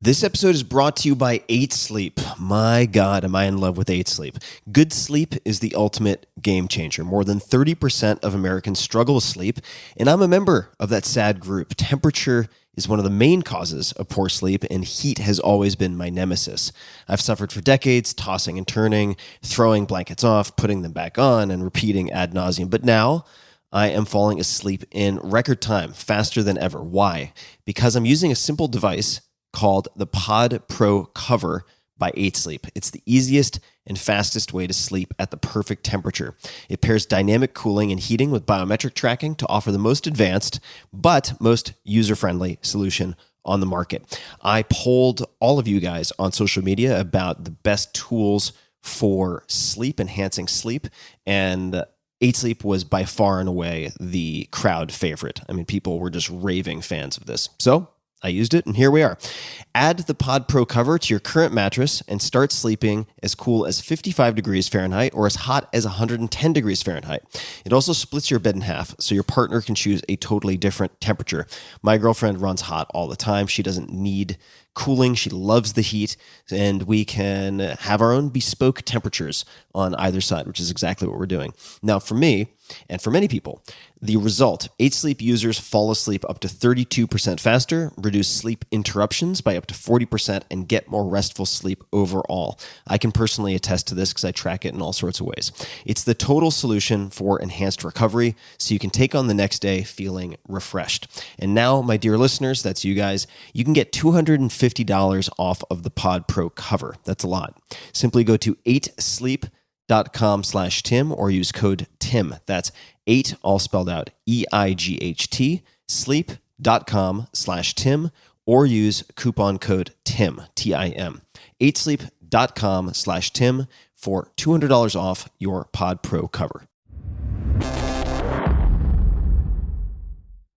This episode is brought to you by 8 Sleep. My God, am I in love with 8 Sleep. Good sleep is the ultimate game changer. More than 30% of Americans struggle with sleep, and I'm a member of that sad group. Temperature is one of the main causes of poor sleep, and heat has always been my nemesis. I've suffered for decades, tossing and turning, throwing blankets off, putting them back on, and repeating ad nauseum. But now, I am falling asleep in record time, faster than ever. Why? Because I'm using a simple device called the Pod Pro Cover by 8 Sleep. It's the easiest and fastest way to sleep at the perfect temperature. It pairs dynamic cooling and heating with biometric tracking to offer the most advanced but most user-friendly solution on the market. I polled all of you guys on social media about the best tools for sleep, enhancing sleep, and 8 Sleep was by far and away the crowd favorite. I mean, people were just raving fans of this. So I used it, and here we are. Add the Pod Pro Cover to your current mattress and start sleeping as cool as 55 degrees Fahrenheit or as hot as 110 degrees Fahrenheit. It also splits your bed in half, so your partner can choose a totally different temperature. My girlfriend runs hot all the time. She doesn't need cooling. She loves the heat, and we can have our own bespoke temperatures on either side, which is exactly what we're doing. Now, for me, and for many people, the result, 8 Sleep users fall asleep up to 32% faster, reduce sleep interruptions by up to 40%, and get more restful sleep overall. I can personally attest to this because I track it in all sorts of ways. It's the total solution for enhanced recovery, so you can take on the next day feeling refreshed. And now, my dear listeners, that's you guys, you can get $250 off of the Pod Pro Cover. That's a lot. Simply go to 8sleep.com/Tim or use code TIM. That's 8, all spelled out, EIGHT, sleep.com/Tim, or use coupon code TIM, TIM. 8sleep.com/Tim for $200 off your Pod Pro Cover.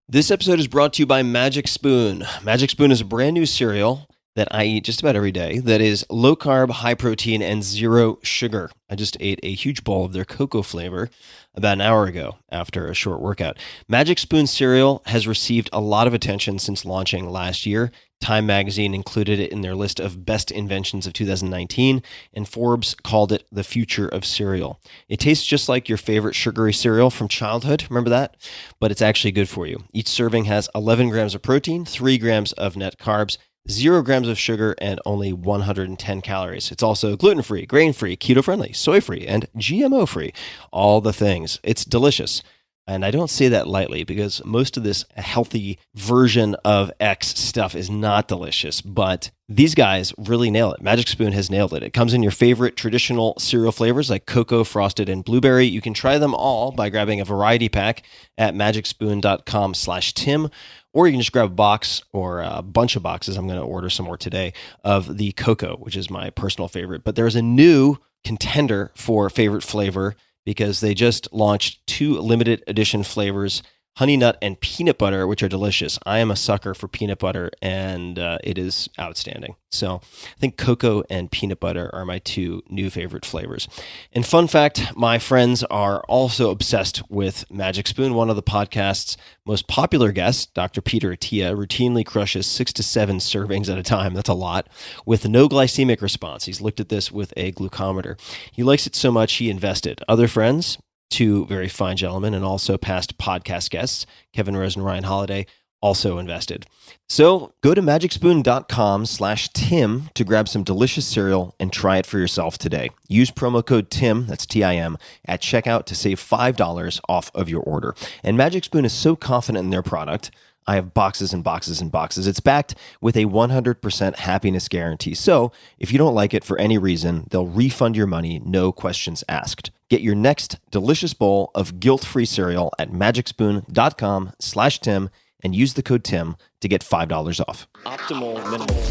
This episode is brought to you by Magic Spoon. Magic Spoon is a brand new cereal that I eat just about every day that is low carb, high protein, and zero sugar. I just ate a huge bowl of their cocoa flavor about an hour ago after a short workout. Magic Spoon cereal has received a lot of attention since launching last year. Time magazine included it in their list of best inventions of 2019, and Forbes called it the future of cereal. It tastes just like your favorite sugary cereal from childhood, remember that? But it's actually good for you. Each serving has 11 grams of protein, 3 grams of net carbs, 0 grams of sugar, and only 110 calories. It's also gluten-free, grain-free, keto-friendly, soy-free, and GMO-free. All the things. It's delicious. And I don't say that lightly because most of this healthy version of X stuff is not delicious, but these guys really nail it. Magic Spoon has nailed it. It comes in your favorite traditional cereal flavors like cocoa, frosted, and blueberry. You can try them all by grabbing a variety pack at magicspoon.com/Tim, or you can just grab a box or a bunch of boxes. I'm going to order some more today of the cocoa, which is my personal favorite. But there's a new contender for favorite flavor because they just launched 2 limited edition flavors, honey nut and peanut butter, which are delicious. I am a sucker for peanut butter, and it is outstanding. So I think cocoa and peanut butter are my 2 new favorite flavors. And fun fact, my friends are also obsessed with Magic Spoon. One of the podcast's most popular guests, Dr. Peter Attia, routinely crushes 6 to 7 servings at a time. That's a lot. With no glycemic response. He's looked at this with a glucometer. He likes it so much he invested. Other friends, 2 very fine gentlemen and also past podcast guests, Kevin Rose and Ryan Holiday, also invested. So go to magicspoon.com/Tim to grab some delicious cereal and try it for yourself today. Use promo code TIM, that's TIM, at checkout to save $5 off of your order. And Magic Spoon is so confident in their product, I have boxes and boxes and boxes. It's backed with a 100% happiness guarantee. So if you don't like it for any reason, they'll refund your money, no questions asked. Get your next delicious bowl of guilt-free cereal at magicspoon.com/Tim and use the code TIM to get $5 off. Optimal minimal.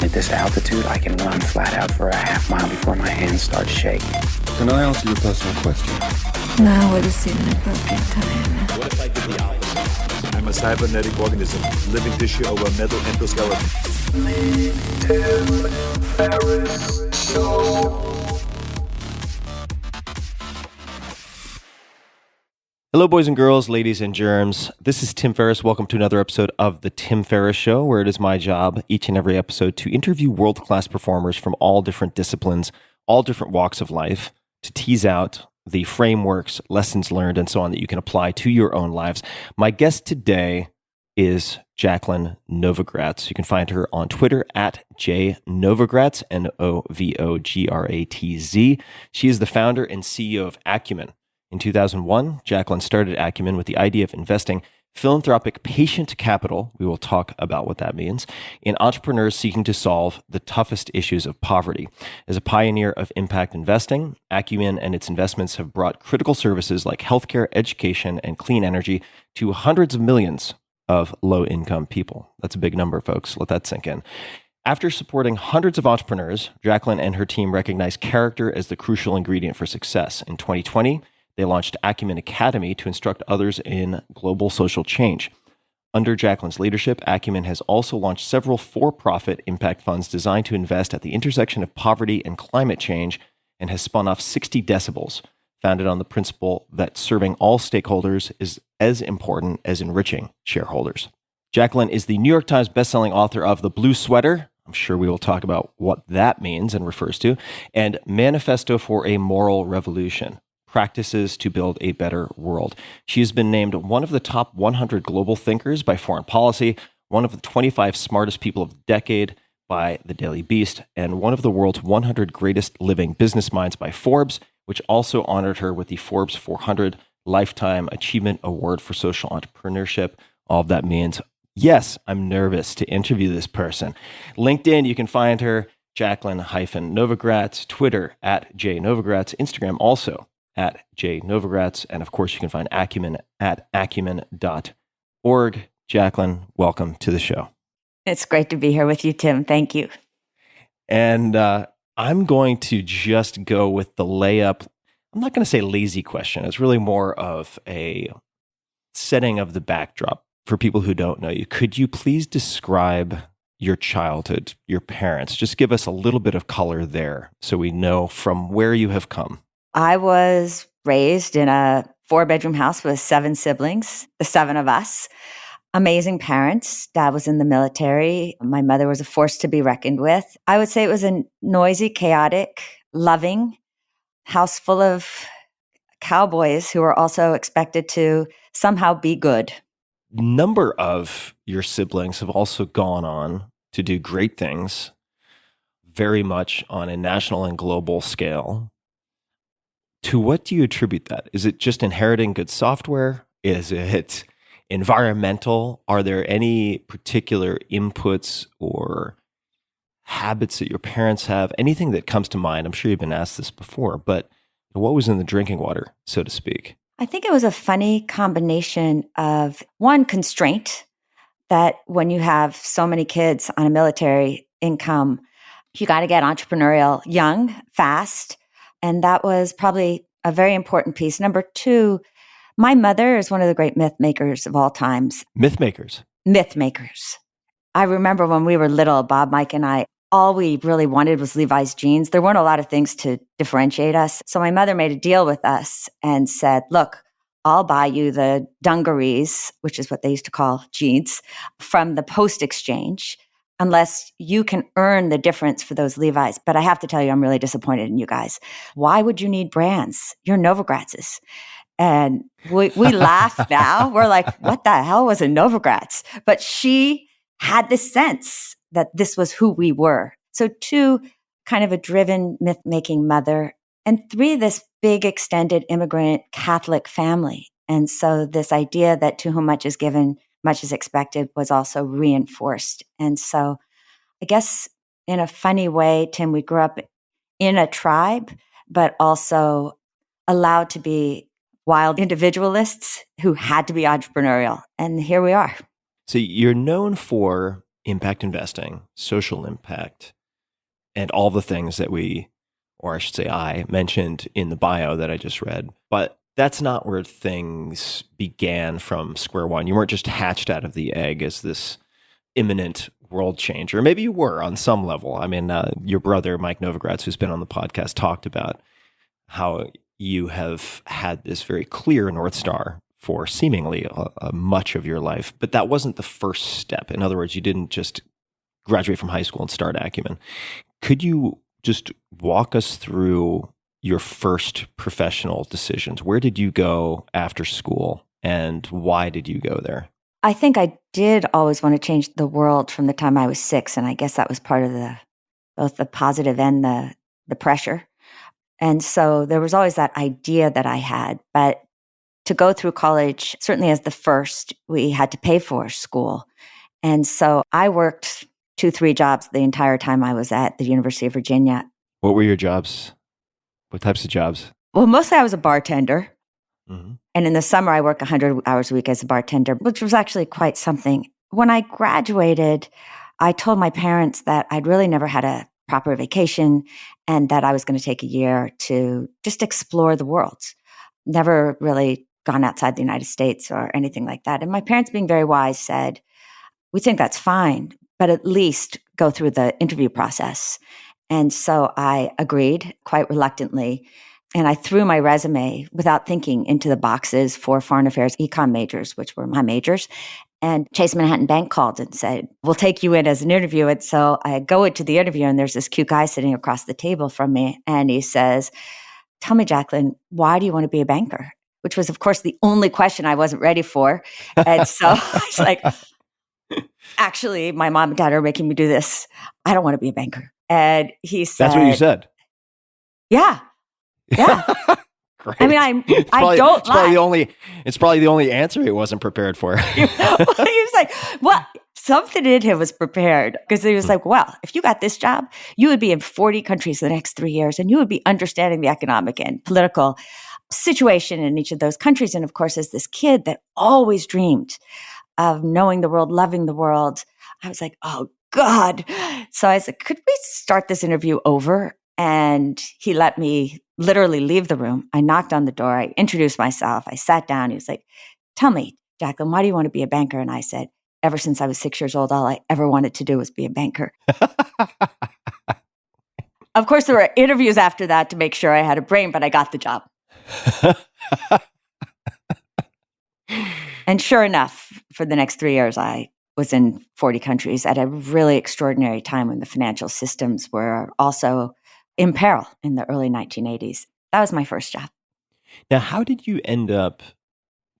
At this altitude, I can run flat out for a half mile before my hands start shaking. Can I ask you a personal question? Now would seem an appropriate time. What if I did the opposite? I'm a cybernetic organism, living tissue over metal endoskeleton. Hello, boys and girls, ladies and germs. This is Tim Ferriss. Welcome to another episode of The Tim Ferriss Show, where it is my job each and every episode to interview world-class performers from all different disciplines, all different walks of life, to tease out the frameworks, lessons learned, and so on that you can apply to your own lives. My guest today is Jacqueline Novogratz. You can find her on Twitter at jnovogratz, Novogratz. She is the founder and CEO of Acumen. In 2001, Jacqueline started Acumen with the idea of investing philanthropic patient capital, we will talk about what that means, in entrepreneurs seeking to solve the toughest issues of poverty. As a pioneer of impact investing, Acumen and its investments have brought critical services like healthcare, education, and clean energy to hundreds of millions of low-income people. That's a big number, folks. Let that sink in. After supporting hundreds of entrepreneurs, Jacqueline and her team recognized character as the crucial ingredient for success. In 2020, they launched Acumen Academy to instruct others in global social change. Under Jacqueline's leadership, Acumen has also launched several for-profit impact funds designed to invest at the intersection of poverty and climate change, and has spun off 60 Decibels, founded on the principle that serving all stakeholders is as important as enriching shareholders. Jacqueline is the New York Times bestselling author of The Blue Sweater. I'm sure we will talk about what that means and refers to, and Manifesto for a Moral Revolution: Practices to Build a Better World. She has been named one of the top 100 global thinkers by Foreign Policy, one of the 25 smartest people of the decade by The Daily Beast, and one of the world's 100 greatest living business minds by Forbes, which also honored her with the Forbes 400 Lifetime Achievement Award for Social Entrepreneurship. All of that means, yes, I'm nervous to interview this person. LinkedIn, you can find her, Jacqueline-Novogratz, Twitter at jnovogratz, Instagram also at jnovogratz, and of course you can find Acumen at acumen.org. Jacqueline, welcome to the show. It's great to be here with you, Tim. Thank you. And I'm going to just go with the layup. I'm not going to say lazy question. It's really more of a setting of the backdrop for people who don't know you. Could you please describe your childhood, your parents? Just give us a little bit of color there so we know from where you have come. I was raised in a 4-bedroom house with 7 siblings, the 7 of us. Amazing parents. Dad was in the military. My mother was a force to be reckoned with. I would say it was a noisy, chaotic, loving house full of cowboys who were also expected to somehow be good. Number of your siblings have also gone on to do great things, very much on a national and global scale. To what do you attribute that? Is it just inheriting good software? Is it environmental? Are there any particular inputs or habits that your parents have? Anything that comes to mind? I'm sure you've been asked this before, but what was in the drinking water, so to speak? I think it was a funny combination of, one, constraint, that when you have so many kids on a military income, you got to get entrepreneurial young, fast. And that was probably a very important piece. Number 2, my mother is one of the great myth makers of all times. Myth makers? Myth makers. I remember when we were little, Bob, Mike, and I, all we really wanted was Levi's jeans. There weren't a lot of things to differentiate us. So my mother made a deal with us and said, look, I'll buy you the dungarees, which is what they used to call jeans, from the post exchange, unless you can earn the difference for those Levi's. But I have to tell you, I'm really disappointed in you guys. Why would you need brands? You're Novogratzes. And we laugh now. We're like, what the hell was a Novogratz? But she had this sense that this was who we were. So 2, kind of a driven myth-making mother. And 3, this big extended immigrant Catholic family. And so this idea that to whom much is given, much is expected was also reinforced. And so I guess in a funny way, Tim, we grew up in a tribe, but also allowed to be wild individualists who had to be entrepreneurial. And here we are. So you're known for impact investing, social impact, and all the things that we, or I should say I, mentioned in the bio that I just read. But that's not where things began from square one. You weren't just hatched out of the egg as this imminent world changer. Maybe you were on some level. I mean, your brother, Mike Novogratz, who's been on the podcast, talked about how you have had this very clear North Star for seemingly much of your life, but that wasn't the first step. In other words, you didn't just graduate from high school and start Acumen. Could you just walk us through your first professional decisions? Where did you go after school and why did you go there? I think I did always want to change the world from the time I was 6. And I guess that was part of both the positive and the pressure. And so there was always that idea that I had. But to go through college, certainly as the first, we had to pay for school. And so I worked 2-3 jobs the entire time I was at the University of Virginia. What were your jobs? What types of jobs? Well, mostly I was a bartender. Mm-hmm. And in the summer, I worked 100 hours a week as a bartender, which was actually quite something. When I graduated, I told my parents that I'd really never had a proper vacation and that I was going to take a year to just explore the world. Never really gone outside the United States or anything like that. And my parents, being very wise, said, we think that's fine, but at least go through the interview process. And so I agreed quite reluctantly. And I threw my resume without thinking into the boxes for foreign affairs econ majors, which were my majors. And Chase Manhattan Bank called and said, we'll take you in as an interview. And so I go into the interview and there's this cute guy sitting across the table from me. And he says, tell me, Jacqueline, why do you want to be a banker? Which was, of course, the only question I wasn't ready for. And so I was like, actually, my mom and dad are making me do this. I don't want to be a banker. And he said, that's what you said. Yeah. Yeah. Great. I mean, I don't lie. It's probably the only answer he wasn't prepared for. He was like, well, something in him was prepared because he was like, well, if you got this job, you would be in 40 countries in the next 3 years and you would be understanding the economic and political situation in each of those countries. And of course, as this kid that always dreamed of knowing the world, loving the world, I was like, oh God. So I said, could we start this interview over? And he let me literally leave the room. I knocked on the door. I introduced myself. I sat down. He was like, tell me, Jacqueline, why do you want to be a banker? And I said, ever since I was 6 years old, all I ever wanted to do was be a banker. Of course, there were interviews after that to make sure I had a brain, but I got the job. And sure enough, for the next 3 years, I was in 40 countries at a really extraordinary time when the financial systems were also in peril in the early 1980s. That was my first job. Now, how did you end up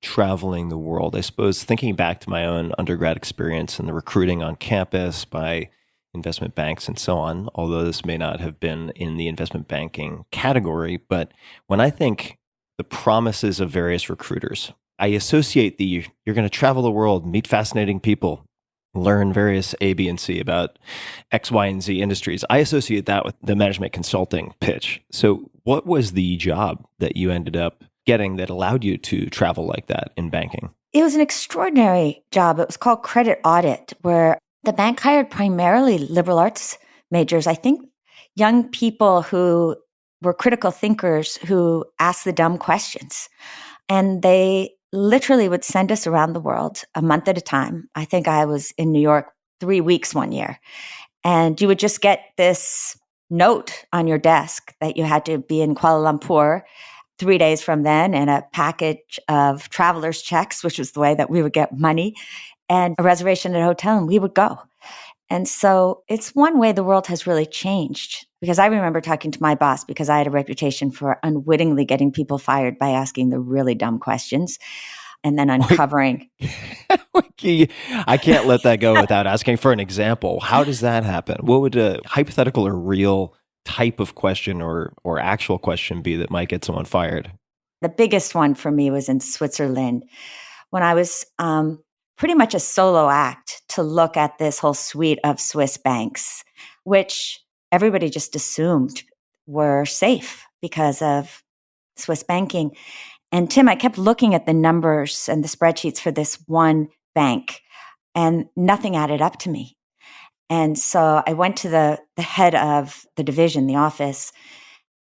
traveling the world? I suppose thinking back to my own undergrad experience and the recruiting on campus by investment banks and so on, although this may not have been in the investment banking category, but when I think the promises of various recruiters, I associate you're going to travel the world, meet fascinating people, learn various A, B, and C about X, Y, and Z industries. I associate that with the management consulting pitch. So what was the job that you ended up getting that allowed you to travel like that in banking? It was an extraordinary job. It was called credit audit, where the bank hired primarily liberal arts majors. I think young people who were critical thinkers who asked the dumb questions. And they literally would send us around the world a month at a time. I think I was in New York 3 weeks one year. And you would just get this note on your desk that you had to be in Kuala Lumpur 3 days from then, and a package of traveler's checks, which was the way that we would get money, and a reservation at a hotel, and we would go. And so it's one way the world has really changed, because I remember talking to my boss, because I had a reputation for unwittingly getting people fired by asking the really dumb questions and then uncovering. I can't let that go without asking for an example. How does that happen? What would a hypothetical or real type of question or actual question be that might get someone fired? The biggest one for me was in Switzerland when I was pretty much a solo act to look at this whole suite of Swiss banks, which everybody just assumed were safe because of Swiss banking. And Tim, I kept looking at the numbers and the spreadsheets for this one bank, and nothing added up to me. And so I went to the head of the division, the office,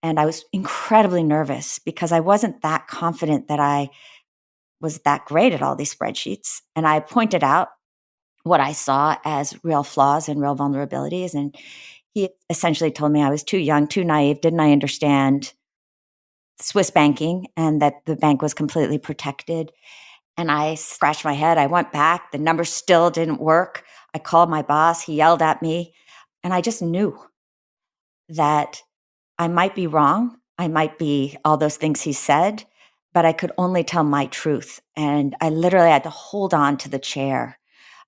and I was incredibly nervous because I wasn't that confident that I was that great at all these spreadsheets. And I pointed out what I saw as real flaws and real vulnerabilities. And he essentially told me I was too young, too naive, didn't I understand Swiss banking and that the bank was completely protected. And I scratched my head. I went back. The number still didn't work. I called my boss. He yelled at me. And I just knew that I might be wrong. I might be all those things he said, but I could only tell my truth. And I literally had to hold on to the chair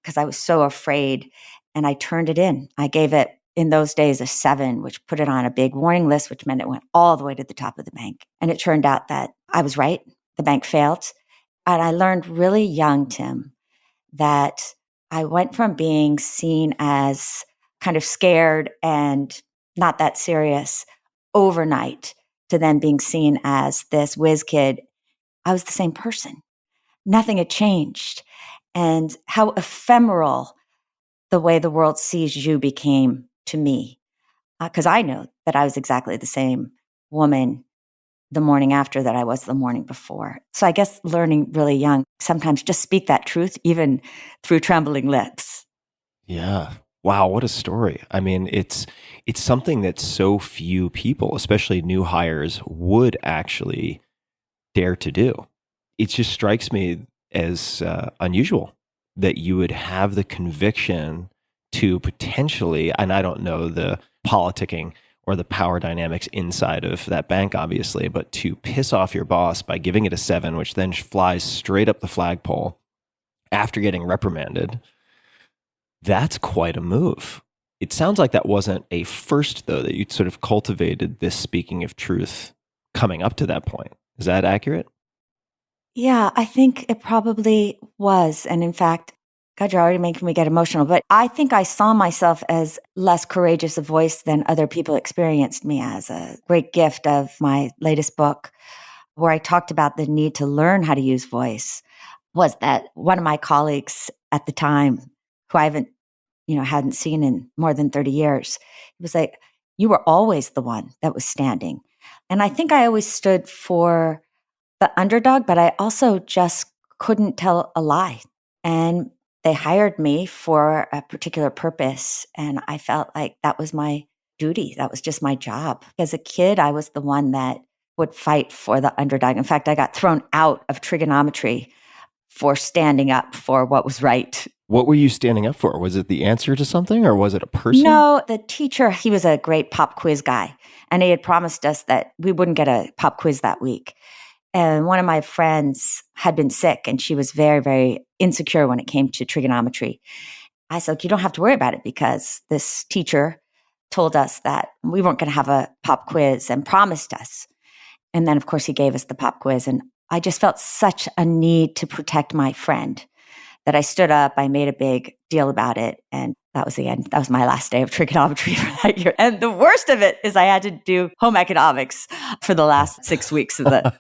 because I was so afraid. And I turned it in. I gave it, in those days, a 7, which put it on a big warning list, which meant it went all the way to the top of the bank. And it turned out that I was right. The bank failed. And I learned really young, Tim, that I went from being seen as kind of scared and not that serious overnight to then being seen as this whiz kid. I was the same person. Nothing had changed. And how ephemeral the way the world sees you became to me. Because I know that I was exactly the same woman the morning after that I was the morning before. So I guess learning really young, sometimes just speak that truth, even through trembling lips. Yeah. Wow, what a story. I mean, it's something that so few people, especially new hires, would actually dare to do. It just strikes me as unusual that you would have the conviction to potentially, and I don't know the politicking or the power dynamics inside of that bank, obviously, but to piss off your boss by giving it a 7, which then flies straight up the flagpole after getting reprimanded. That's quite a move. It sounds like that wasn't a first, though, that you sort of cultivated this speaking of truth coming up to that point. Is that accurate? Yeah, I think it probably was. And in fact, God, you're already making me get emotional, but I think I saw myself as less courageous a voice than other people experienced me as. A great gift of my latest book, where I talked about the need to learn how to use voice, was that one of my colleagues at the time, who I hadn't seen in more than 30 years, he was like, "You were always the one that was standing." And I think I always stood for the underdog, but I also just couldn't tell a lie. And they hired me for a particular purpose. And I felt like that was my duty. That was just my job. As a kid, I was the one that would fight for the underdog. In fact, I got thrown out of trigonometry for standing up for what was right. What were you standing up for? Was it the answer to something or was it a person? No, the teacher, he was a great pop quiz guy. And he had promised us that we wouldn't get a pop quiz that week. And one of my friends had been sick and she was very, very insecure when it came to trigonometry. I said, you don't have to worry about it because this teacher told us that we weren't going to have a pop quiz and promised us. And then, of course, he gave us the pop quiz. And I just felt such a need to protect my friend that I stood up. I made a big deal about it. And that was the end. That was my last day of trigonometry for that year. And the worst of it is I had to do home economics for the last 6 weeks of the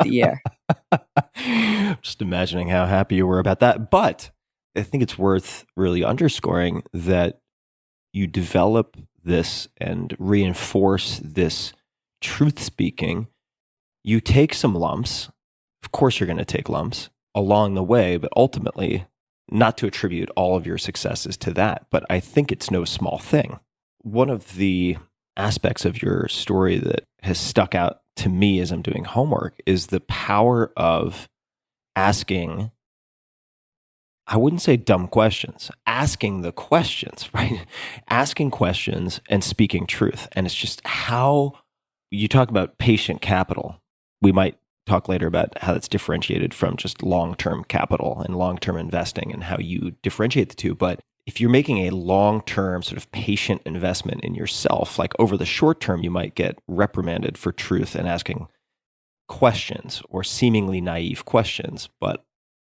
year. Just imagining how happy you were about that. But I think it's worth really underscoring that you develop this and reinforce this truth speaking. You take some lumps. Of course, you're going to take lumps along the way, but ultimately, not to attribute all of your successes to that. But I think it's no small thing. One of the aspects of your story that has stuck out to me as I'm doing homework is the power of asking, I wouldn't say dumb questions, asking the questions, right? Asking questions and speaking truth. And it's just how you talk about patient capital. We might talk later about how that's differentiated from just long-term capital and long-term investing and how you differentiate the two. But if you're making a long-term sort of patient investment in yourself, like over the short term, you might get reprimanded for truth and asking questions or seemingly naive questions, but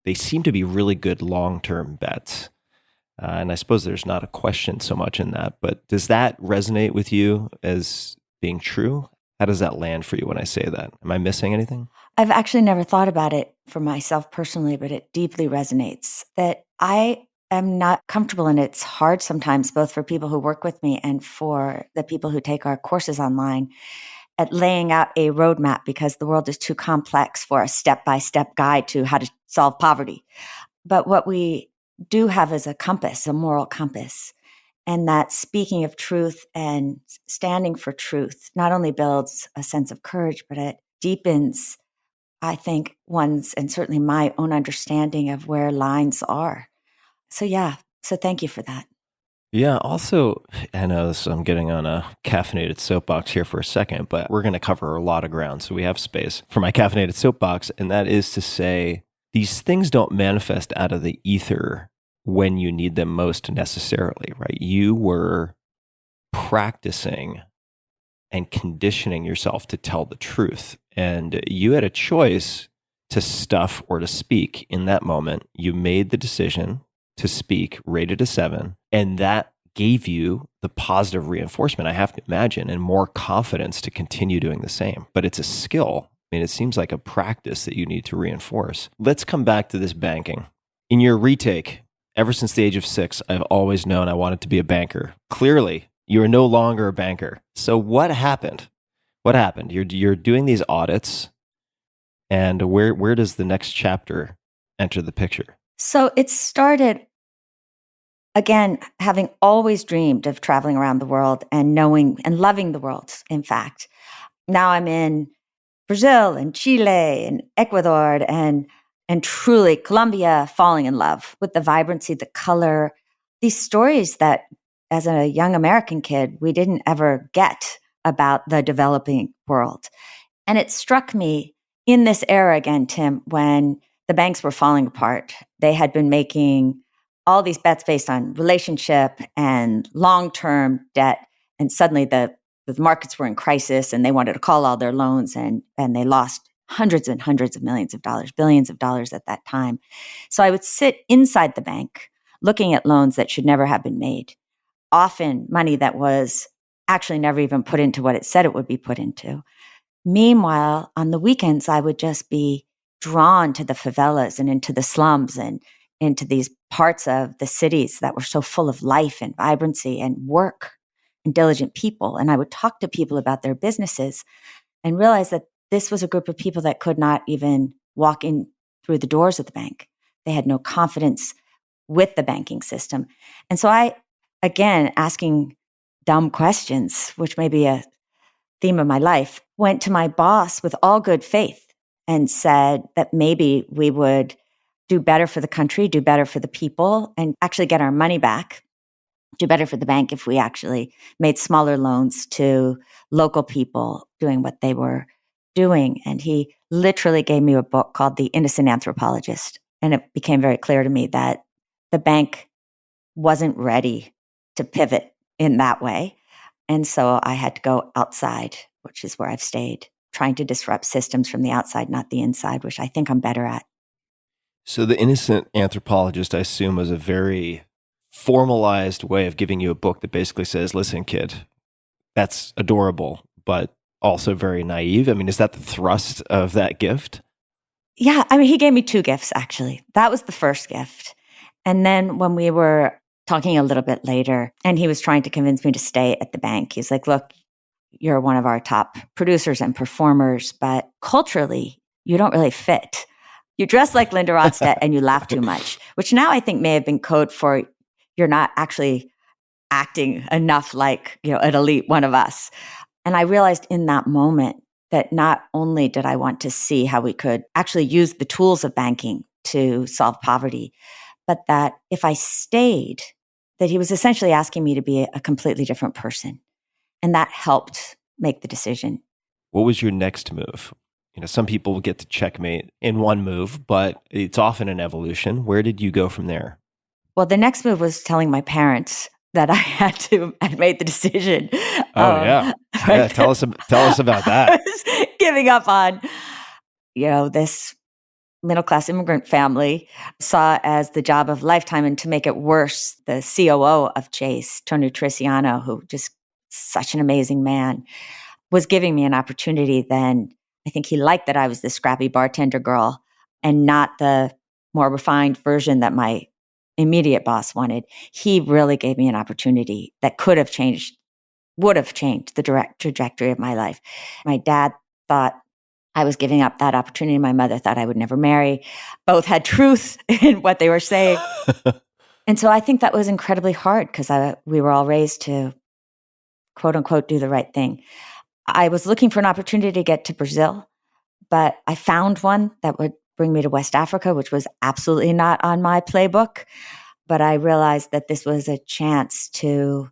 they seem to be really good long-term bets. And I suppose there's not a question so much in that, but does that resonate with you as being true? How does that land for you when I say that? Am I missing anything? I've actually never thought about it for myself personally, but it deeply resonates that I am not comfortable, and it's hard sometimes, both for people who work with me and for the people who take our courses online, at laying out a roadmap because the world is too complex for a step-by-step guide to how to solve poverty. But what we do have is a compass, a moral compass. And that speaking of truth and standing for truth not only builds a sense of courage, but it deepens I think, one's, and certainly my own understanding of where lines are. So, yeah. So thank you for that. Yeah. Also, I know this, I'm getting on a caffeinated soapbox here for a second, but we're going to cover a lot of ground. So we have space for my caffeinated soapbox. And that is to say, these things don't manifest out of the ether when you need them most necessarily, right? You were practicing and conditioning yourself to tell the truth. And you had a choice to stuff or to speak in that moment. You made the decision to speak, rated a 7, and that gave you the positive reinforcement, I have to imagine, and more confidence to continue doing the same. But it's a skill. I mean, it seems like a practice that you need to reinforce. Let's come back to this banking. In your retake, ever since the age of 6, I've always known I wanted to be a banker. Clearly, you are no longer a banker. So what happened? What happened? You're doing these audits, and where does the next chapter enter the picture? So it started, again, having always dreamed of traveling around the world and knowing and loving the world, in fact. Now I'm in Brazil and Chile and Ecuador and truly Colombia, falling in love with the vibrancy, the color, these stories that as a young American kid, we didn't ever get about the developing world. And it struck me in this era again, Tim, when the banks were falling apart. They had been making all these bets based on relationship and long-term debt. And suddenly the markets were in crisis and they wanted to call all their loans and they lost hundreds and hundreds of millions of dollars, billions of dollars at that time. So I would sit inside the bank looking at loans that should never have been made, often money that was actually never even put into what it said it would be put into. Meanwhile, on the weekends, I would just be drawn to the favelas and into the slums and into these parts of the cities that were so full of life and vibrancy and work and diligent people. And I would talk to people about their businesses and realize that this was a group of people that could not even walk in through the doors of the bank. They had no confidence with the banking system. And so I, again, asking dumb questions, which may be a theme of my life, went to my boss with all good faith and said that maybe we would do better for the country, do better for the people, and actually get our money back, do better for the bank if we actually made smaller loans to local people doing what they were doing. And he literally gave me a book called The Innocent Anthropologist. And it became very clear to me that the bank wasn't ready to pivot in that way. And so I had to go outside, which is where I've stayed, trying to disrupt systems from the outside, not the inside, which I think I'm better at. So the Innocent Anthropologist, I assume, was a very formalized way of giving you a book that basically says, listen, kid, that's adorable, but also very naive. I mean, is that the thrust of that gift? Yeah. I mean, he gave me 2 gifts, actually. That was the first gift. And then when we were talking a little bit later, and he was trying to convince me to stay at the bank, he's like, look, you're one of our top producers and performers, but culturally, you don't really fit. You dress like Linda Ronstadt and you laugh too much, which now I think may have been code for you're not actually acting enough like, an elite one of us. And I realized in that moment that not only did I want to see how we could actually use the tools of banking to solve poverty, but that if I stayed, that he was essentially asking me to be a completely different person. And that helped make the decision. What was your next move? Some people get to checkmate in one move, but it's often an evolution. Where did you go from there? Well, the next move was telling my parents that I had made the decision. Oh, yeah. Right? Yeah, tell us about that. I was giving up on, this middle-class immigrant family, saw as the job of a lifetime. And to make it worse, the COO of Chase, Tony Triciano, who just such an amazing man, was giving me an opportunity then. I think he liked that I was the scrappy bartender girl and not the more refined version that my immediate boss wanted. He really gave me an opportunity that would have changed the direct trajectory of my life. My dad thought I was giving up that opportunity. My mother thought I would never marry. Both had truth in what they were saying. And so I think that was incredibly hard because we were all raised to, quote unquote, do the right thing. I was looking for an opportunity to get to Brazil. but I found one that would bring me to West Africa, which was absolutely not on my playbook. But I realized that this was a chance to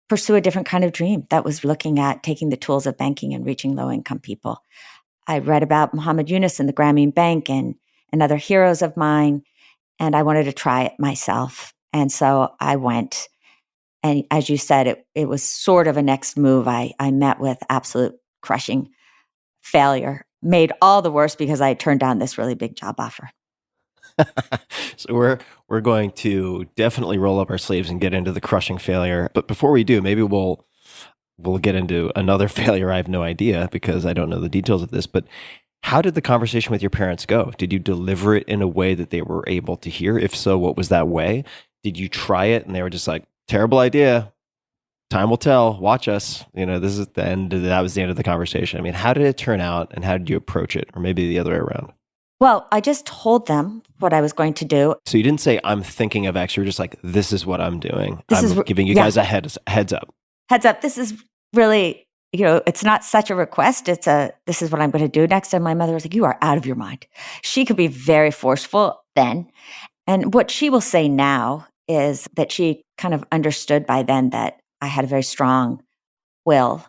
pursue a different kind of dream that was looking at taking the tools of banking and reaching low-income people. I read about Muhammad Yunus and the Grameen Bank and other heroes of mine, and I wanted to try it myself. And so I went. And as you said, it was sort of a next move. I met with absolute crushing failure, made all the worse because I turned down this really big job offer. So we're going to definitely roll up our sleeves and get into the crushing failure. But before we do, maybe we'll get into another failure. I have no idea because I don't know the details of this. But how did the conversation with your parents go? Did you deliver it in a way that they were able to hear? If so, what was that way? Did you try it and they were just like, terrible idea. Time will tell. Watch us. This is the end. That was the end of the conversation. I mean, how did it turn out and how did you approach it? Or maybe the other way around. Well, I just told them what I was going to do. So you didn't say, I'm thinking of X. You were just like, this is what I'm doing. I'm giving you guys a heads up. Heads up. This is really, it's not such a request. This is what I'm going to do next. And my mother was like, you are out of your mind. She could be very forceful then. And what she will say now is that she kind of understood by then that I had a very strong will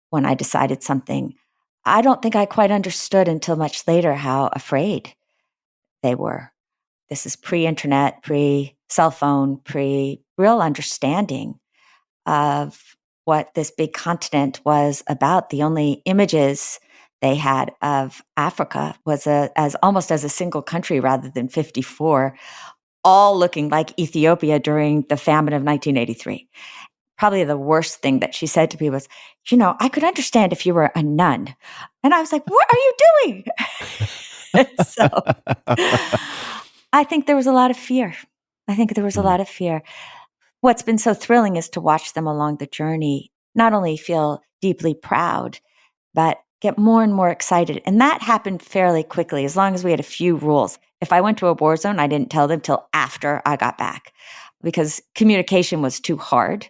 when I decided something. I don't think I quite understood until much later how afraid they were. This is pre-internet, pre-cell phone, pre-real understanding of what this big continent was about. The only images they had of Africa was almost as a single country rather than 54, all looking like Ethiopia during the famine of 1983. Probably the worst thing that she said to me was, I could understand if you were a nun. And I was like, what are you doing? So I think there was a lot of fear. What's been so thrilling is to watch them along the journey, not only feel deeply proud, but get more and more excited. And that happened fairly quickly, as long as we had a few rules. If I went to a war zone, I didn't tell them till after I got back because communication was too hard.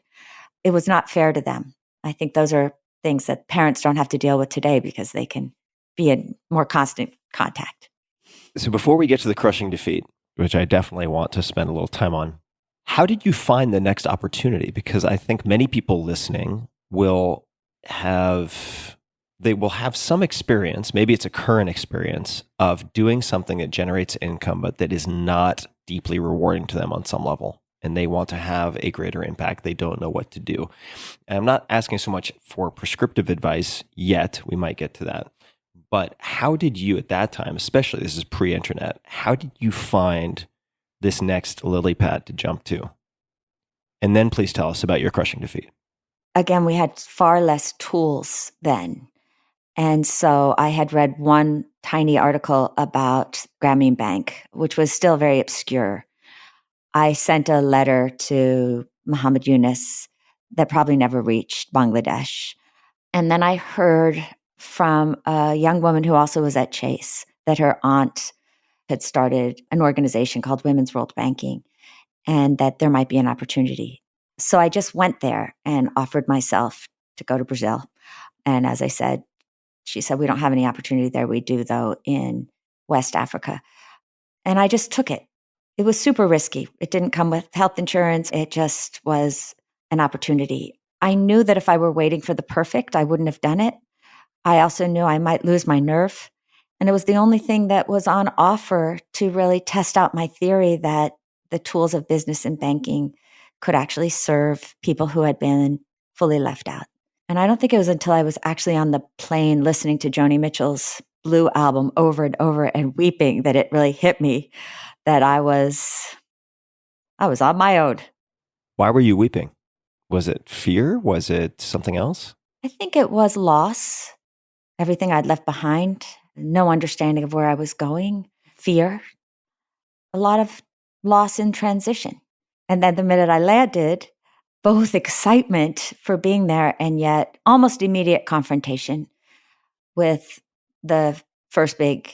It was not fair to them. I think those are things that parents don't have to deal with today because they can be in more constant contact. So before we get to the crushing defeat, which I definitely want to spend a little time on, how did you find the next opportunity? Because I think many people listening will have some experience, maybe it's a current experience, of doing something that generates income, but that is not deeply rewarding to them on some level. And they want to have a greater impact. They don't know what to do. And I'm not asking so much for prescriptive advice yet. We might get to that. But how did you at that time, especially this is pre-internet, how did you find this next lily pad to jump to? And then please tell us about your crushing defeat. Again, we had far less tools then. And so I had read one tiny article about Grameen Bank, which was still very obscure. I sent a letter to Muhammad Yunus that probably never reached Bangladesh. And then I heard from a young woman who also was at Chase that her aunt had started an organization called Women's World Banking and that there might be an opportunity. So I just went there and offered myself to go to Brazil. And as I said, she said, we don't have any opportunity there. We do, though, in West Africa. And I just took it. It was super risky. It didn't come with health insurance. It just was an opportunity. I knew that if I were waiting for the perfect, I wouldn't have done it. I also knew I might lose my nerve. And it was the only thing that was on offer to really test out my theory that the tools of business and banking could actually serve people who had been fully left out. And I don't think it was until I was actually on the plane listening to Joni Mitchell's Blue album over and over and weeping that it really hit me that I was on my own. Why were you weeping? Was it fear? Was it something else? I think it was loss, everything I'd left behind, no understanding of where I was going, fear, a lot of loss in transition. And then the minute I landed, both excitement for being there and yet almost immediate confrontation with the first big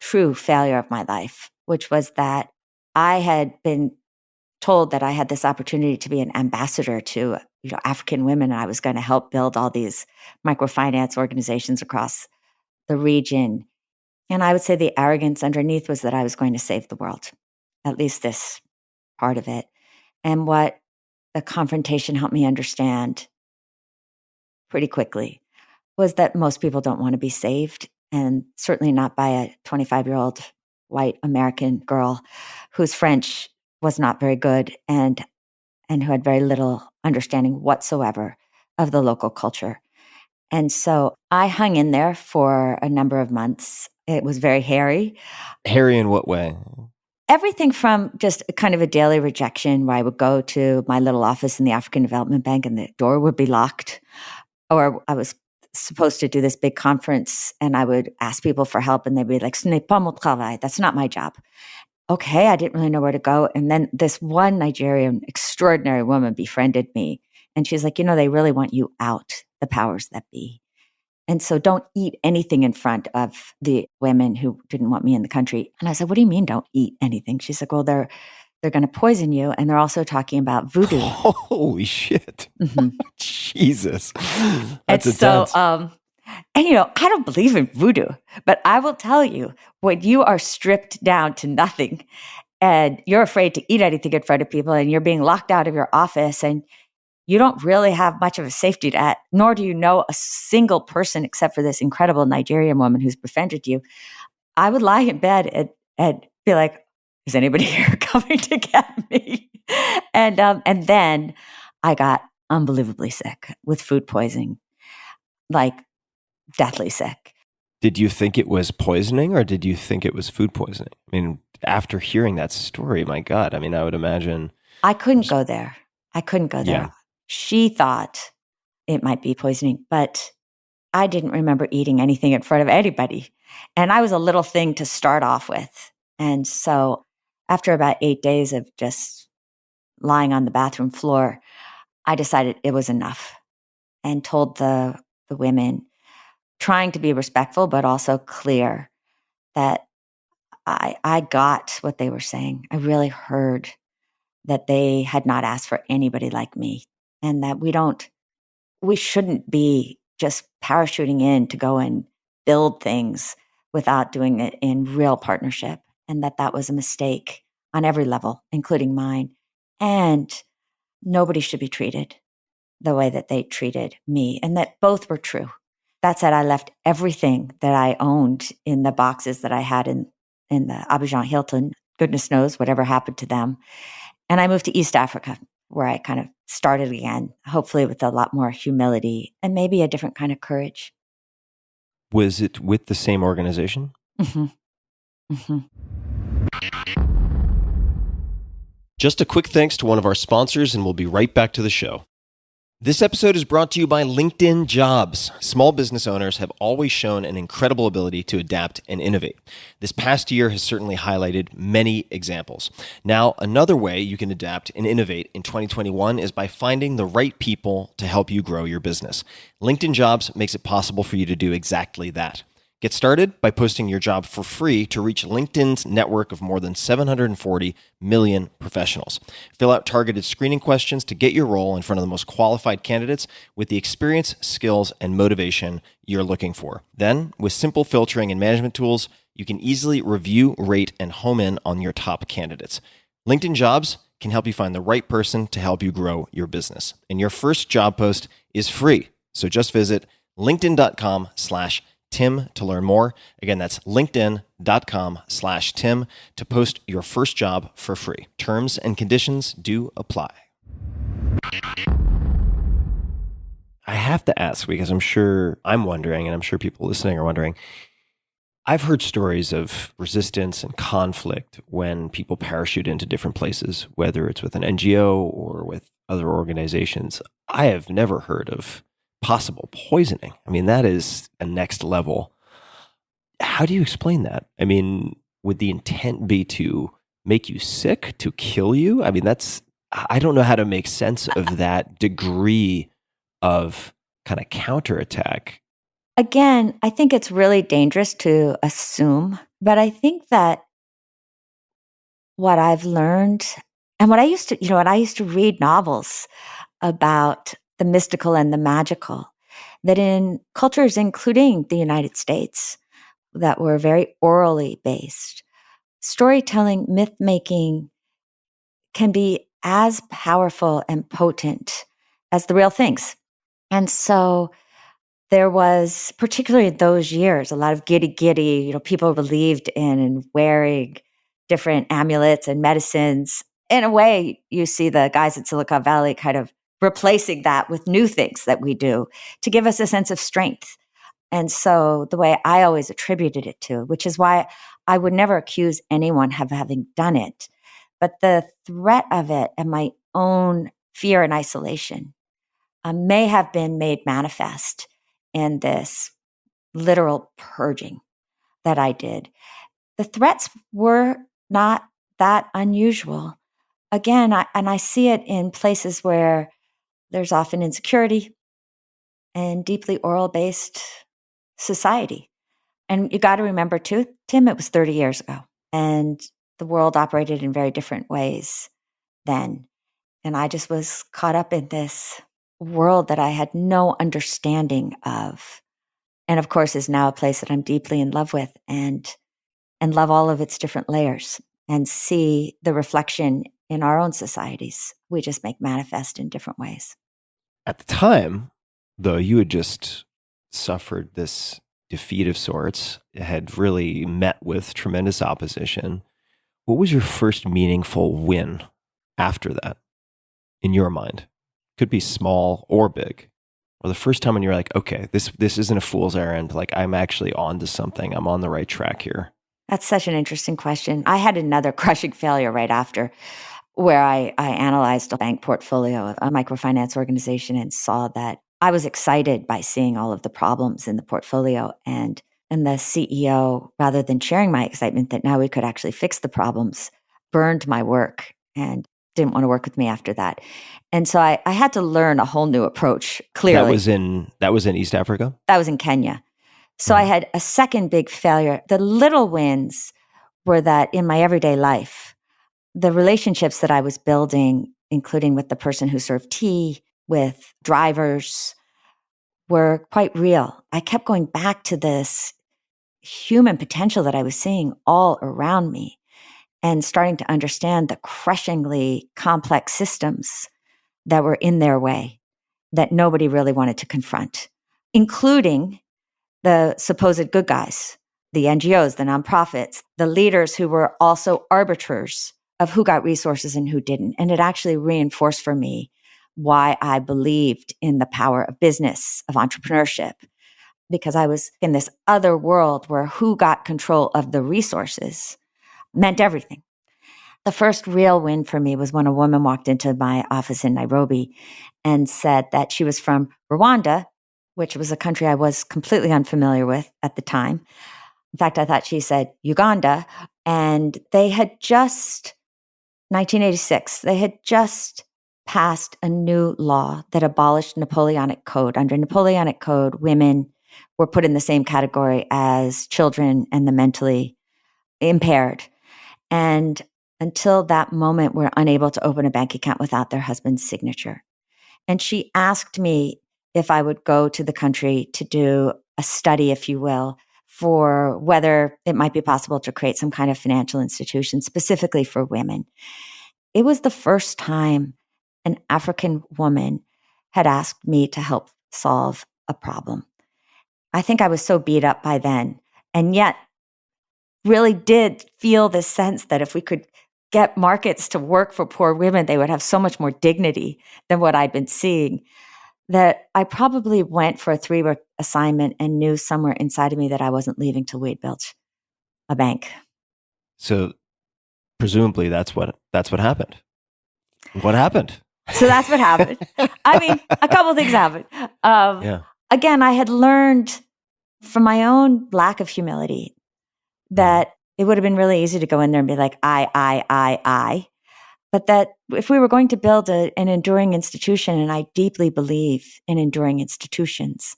true failure of my life, which was that I had been told that I had this opportunity to be an ambassador to African women, and I was going to help build all these microfinance organizations across the region. And I would say the arrogance underneath was that I was going to save the world, at least this part of it. And what the confrontation helped me understand pretty quickly was that most people don't want to be saved, and certainly not by a 25-year-old white American girl whose French was not very good and who had very little understanding whatsoever of the local culture. And so I hung in there for a number of months. It was very hairy. Hairy in what way? Everything from just kind of a daily rejection where I would go to my little office in the African Development Bank and the door would be locked. Or I was supposed to do this big conference and I would ask people for help and they'd be like, "Ce n'est pas mon travail. That's not my job." Okay, I didn't really know where to go. And then this one Nigerian extraordinary woman befriended me. And she's like, "They really want you out, the powers that be. And so don't eat anything in front of the women who didn't want me in the country." And I said, "What do you mean don't eat anything?" She's like, "Well, they're going to poison you. And they're also talking about voodoo." Holy shit. Mhm. Jesus. That's And so, intense. I don't believe in voodoo, but I will tell you, when you are stripped down to nothing and you're afraid to eat anything in front of people and you're being locked out of your office and you don't really have much of a safety net, nor do you know a single person except for this incredible Nigerian woman who's befriended you, I would lie in bed and be like, "Is anybody here coming to get me?" And then I got unbelievably sick with food poisoning, like deathly sick. Did you think it was poisoning or did you think it was food poisoning? I mean, after hearing that story, my God, I mean, I would imagine. I couldn't go there. Yeah. She thought it might be poisoning, but I didn't remember eating anything in front of anybody. And I was a little thing to start off with. And so after about 8 days of just lying on the bathroom floor, I decided it was enough and told the women, trying to be respectful, but also clear, that I got what they were saying. I really heard that they had not asked for anybody like me and that we shouldn't be just parachuting in to go and build things without doing it in real partnership, and that was a mistake on every level, including mine. And nobody should be treated the way that they treated me, and that both were true. That said, I left everything that I owned in the boxes that I had in the Abidjan Hilton. Goodness knows whatever happened to them. And I moved to East Africa, where I kind of started again, hopefully with a lot more humility and maybe a different kind of courage. Was it with the same organization? Mm-hmm. Mm-hmm. Just a quick thanks to one of our sponsors, and we'll be right back to the show. This episode is brought to you by LinkedIn Jobs. Small business owners have always shown an incredible ability to adapt and innovate. This past year has certainly highlighted many examples. Now, another way you can adapt and innovate in 2021 is by finding the right people to help you grow your business. LinkedIn Jobs makes it possible for you to do exactly that. Get started by posting your job for free to reach LinkedIn's network of more than 740 million professionals. Fill out targeted screening questions to get your role in front of the most qualified candidates with the experience, skills, and motivation you're looking for. Then, with simple filtering and management tools, you can easily review, rate, and home in on your top candidates. LinkedIn Jobs can help you find the right person to help you grow your business. And your first job post is free. So just visit linkedin.com/Tim to learn more. Again, that's linkedin.com/Tim to post your first job for free. Terms and conditions do apply. I have to ask because I'm wondering, and I'm sure people listening are wondering, I've heard stories of resistance and conflict when people parachute into different places, whether it's with an NGO or with other organizations. I have never heard of possible poisoning. I mean, that is a next level. How do you explain that? I mean, would the intent be to make you sick, to kill you? I mean, I don't know how to make sense of that degree of kind of counterattack. Again, I think it's really dangerous to assume, but I think that what I've learned and what I used to read novels about the mystical and the magical, that in cultures, including the United States, that were very orally based. Storytelling, myth making can be as powerful and potent as the real things. And so there was, particularly in those years, a lot of giddy, people believed in and wearing different amulets and medicines. In a way, you see the guys at Silicon Valley kind of replacing that with new things that we do to give us a sense of strength. And so the way I always attributed it to, which is why I would never accuse anyone of having done it, but the threat of it and my own fear and isolation may have been made manifest in this literal purging that I did. The threats were not that unusual. Again, I see it in places where there's often insecurity and deeply oral-based society. And you got to remember too, Tim, it was 30 years ago, and the world operated in very different ways then. And I just was caught up in this world that I had no understanding of. And of course is now a place that I'm deeply in love with and love all of its different layers and see the reflection in our own societies. We just make manifest in different ways. At the time, though, you had just suffered this defeat of sorts, had really met with tremendous opposition. What was your first meaningful win after that, in your mind? Could be small or big. Or the first time when you're like, okay, this isn't a fool's errand. Like, I'm actually on to something. I'm on the right track here. That's such an interesting question. I had another crushing failure right after, where I analyzed a bank portfolio of a microfinance organization and saw that I was excited by seeing all of the problems in the portfolio. And the CEO, rather than sharing my excitement that now we could actually fix the problems, burned my work and didn't want to work with me after that. And so I had to learn a whole new approach, clearly. That was in East Africa? That was in Kenya. So I had a second big failure. The little wins were that in my everyday life, the relationships that I was building, including with the person who served tea, with drivers, were quite real. I kept going back to this human potential that I was seeing all around me and starting to understand the crushingly complex systems that were in their way that nobody really wanted to confront, including the supposed good guys, the NGOs, the nonprofits, the leaders who were also arbiters of who got resources and who didn't. And it actually reinforced for me why I believed in the power of business, of entrepreneurship, because I was in this other world where who got control of the resources meant everything. The first real win for me was when a woman walked into my office in Nairobi and said that she was from Rwanda, which was a country I was completely unfamiliar with at the time. In fact, I thought she said Uganda. And they had just, 1986, they had just passed a new law that abolished Napoleonic Code. Under Napoleonic Code, women were put in the same category as children and the mentally impaired. And until that moment, were unable to open a bank account without their husband's signature. And she asked me if I would go to the country to do a study, if you will, for whether it might be possible to create some kind of financial institution specifically for women. It was the first time an African woman had asked me to help solve a problem. I think I was so beat up by then, and yet really did feel this sense that if we could get markets to work for poor women, they would have so much more dignity than what I'd been seeing, that I probably went for a 3-week assignment and knew somewhere inside of me that I wasn't leaving till we'd built a bank. So presumably that's what happened. What happened? So that's what happened. I mean, a couple of things happened. Again, I had learned from my own lack of humility that it would have been really easy to go in there and be like, I. But that if we were going to build an enduring institution, and I deeply believe in enduring institutions,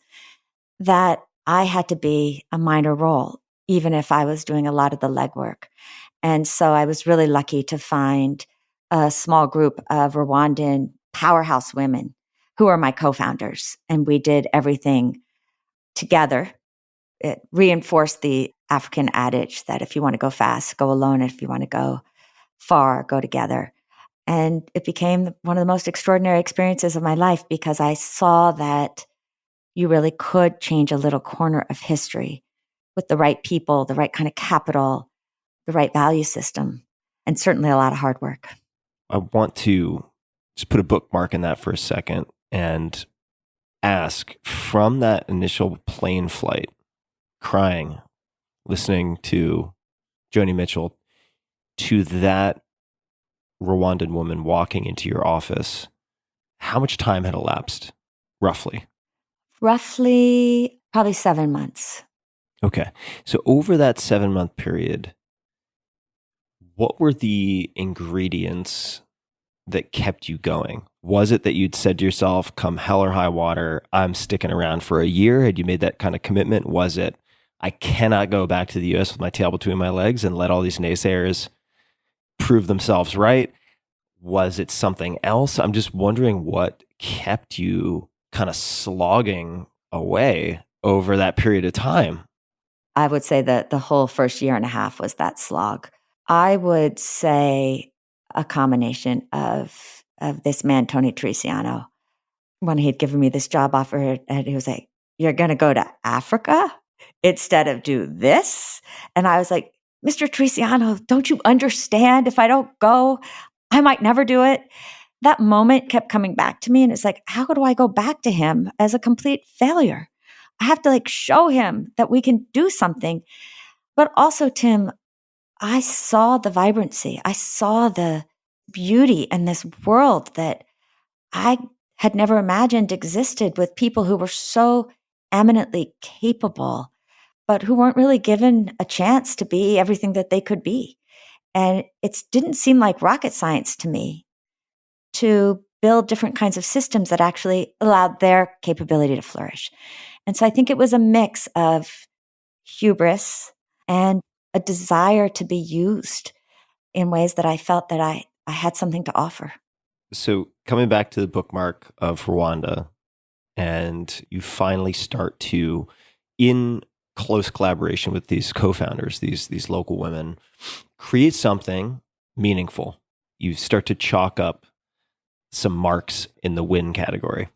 that I had to be a minor role, even if I was doing a lot of the legwork. And so I was really lucky to find a small group of Rwandan powerhouse women who are my co-founders. And we did everything together. It reinforced the African adage that if you want to go fast, go alone. And if you want to go far, go together. And it became one of the most extraordinary experiences of my life because I saw that you really could change a little corner of history with the right people, the right kind of capital, the right value system, and certainly a lot of hard work. I want to just put a bookmark in that for a second and ask, from that initial plane flight, crying, listening to Joni Mitchell, to that Rwandan woman walking into your office, how much time had elapsed, roughly? Roughly, probably 7 months. Okay. So over that 7-month period, what were the ingredients that kept you going? Was it that you'd said to yourself, come hell or high water, I'm sticking around for a year? Had you made that kind of commitment? Was it, I cannot go back to the US with my tail between my legs and let all these naysayers prove themselves right? Was it something else? I'm just wondering what kept you kind of slogging away over that period of time. I would say that the whole first year and a half was that slog. I would say a combination of this man, Tony Teresiano, when he had given me this job offer, and he was like, you're going to go to Africa instead of do this? And I was like, Mr. Teresiano, don't you understand? If I don't go, I might never do it. That moment kept coming back to me. And it's like, how do I go back to him as a complete failure? I have to show him that we can do something. But also, Tim, I saw the vibrancy. I saw the beauty in this world that I had never imagined existed, with people who were so eminently capable, but who weren't really given a chance to be everything that they could be. And it didn't seem like rocket science to me to build different kinds of systems that actually allowed their capability to flourish. And so I think it was a mix of hubris and a desire to be used in ways that I felt that I had something to offer. So coming back to the bookmark of Rwanda, and you finally start to, in close collaboration with these co-founders, these local women, create something meaningful. You start to chalk up some marks in the win category.